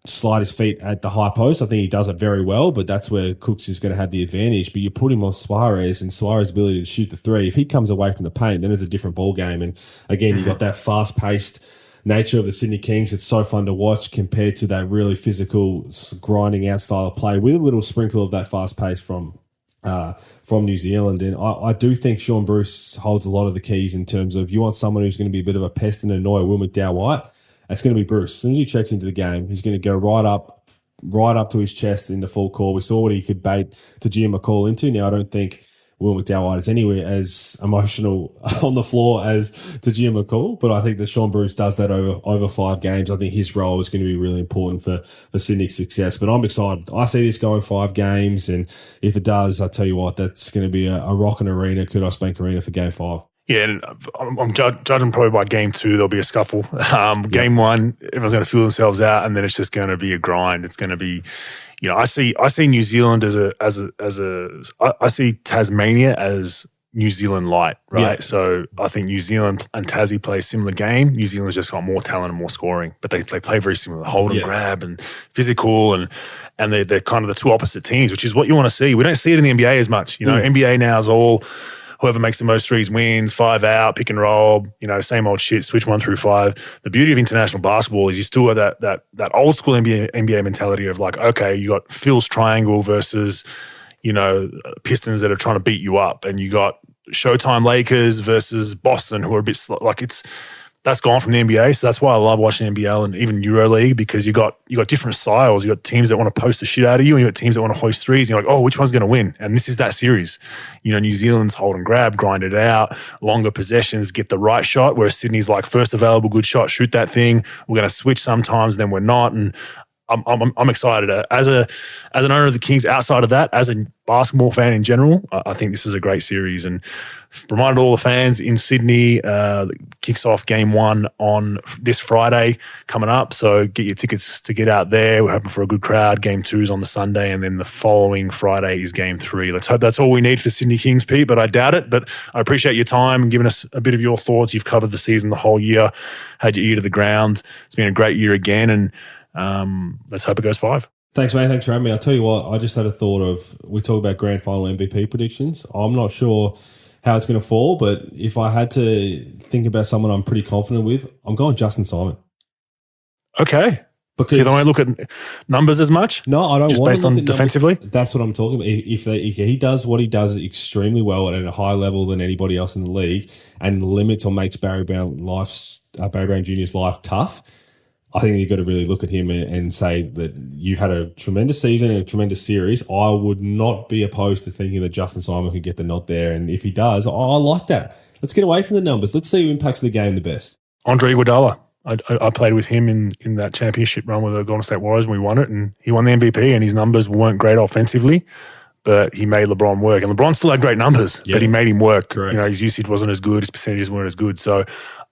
slide his feet at the high post. I think he does it very well, but that's where Cooks is going to have the advantage. But you put him on Suarez, and Suarez's ability to shoot the 3, if he comes away from the paint, then it's a different ball game. And again, you got that fast-paced nature of the Sydney Kings. It's so fun to watch compared to that really physical, grinding out style of play with a little sprinkle of that fast pace from New Zealand. And I do think Sean Bruce holds a lot of the keys in terms of, you want someone who's going to be a bit of a pest and annoy Will McDowell-White, it's going to be Bruce. As soon as he checks into the game, he's going to go right up to his chest in the full court. We saw what he could bait Tajir McCall into. Now, I don't think Will McDowell is anywhere as emotional on the floor as Tajir McCall, but I think that Sean Bruce does that over 5 games. I think his role is going to be really important for Sydney's success. But I'm excited. I see this going 5 games, and if it does, I tell you what, that's going to be a rocking arena, Kudos Bank Arena for Game 5. Yeah, and I'm judging probably by Game 2 there'll be a scuffle. Game 1, everyone's going to feel themselves out, and then it's just going to be a grind. It's going to be, I see New Zealand I see Tasmania as New Zealand light, right? Yeah. So I think New Zealand and Tassie play a similar game. New Zealand's just got more talent and more scoring, but they play very similar, hold and grab and physical, and they're kind of the two opposite teams, which is what you want to see. We don't see it in the NBA as much. NBA now is all whoever makes the most threes wins, 5 out, pick and roll, same old shit, switch 1 through 5. The beauty of international basketball is you still have that old school NBA mentality of like, okay, you got Phil's triangle versus, Pistons that are trying to beat you up, and you got Showtime Lakers versus Boston who are a bit that's gone from the NBA. So that's why I love watching NBL and even EuroLeague, because you got different styles. You got teams that want to post the shit out of you, and you got teams that want to hoist threes. And you're like, oh, which one's going to win? And this is that series. New Zealand's hold and grab, grind it out, longer possessions, get the right shot. Whereas Sydney's like, first available good shot, shoot that thing. We're going to switch sometimes, then we're not. And I'm excited. As an owner of the Kings, outside of that, as a basketball fan in general, I think this is a great series. And reminded all the fans in Sydney, kicks off Game 1 on this Friday coming up. So get your tickets to get out there. We're hoping for a good crowd. Game 2 is on the Sunday, and then the following Friday is Game 3. Let's hope that's all we need for Sydney Kings, Pete, but I doubt it. But I appreciate your time and giving us a bit of your thoughts. You've covered the season the whole year, had your ear to the ground. It's been a great year again, and let's hope it goes 5. Thanks, mate. Thanks for having me. I'll tell you what, I just had a thought of, we talk about grand final MVP predictions. I'm not sure how it's going to fall, but if I had to think about someone I'm pretty confident with, I'm going Justin Simon. Okay. Because you don't look at numbers as much? No, I don't just want based to look on at defensively? Numbers. That's what I'm talking about. If he does what he does extremely well at a higher level than anybody else in the league, and limits or makes Barry Brown Jr.'s life tough, I think you've got to really look at him and say that you've had a tremendous season and a tremendous series. I would not be opposed to thinking that Justin Simon could get the nod there. And if he does, I like that. Let's get away from the numbers. Let's see who impacts the game the best. Andre Iguodala. I played with him in that championship run with the Golden State Warriors, and we won it. And he won the MVP, and his numbers weren't great offensively, but he made LeBron work. And LeBron still had great numbers, but he made him work. Correct. His usage wasn't as good. His percentages weren't as good. So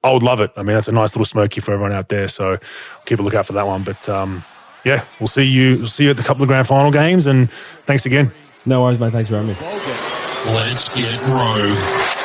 I would love it. I mean, that's a nice little smoky for everyone out there. So keep a lookout for that one. But we'll see you at the couple of grand final games. And thanks again. No worries, mate. Thanks for having me. Let's get Rogue.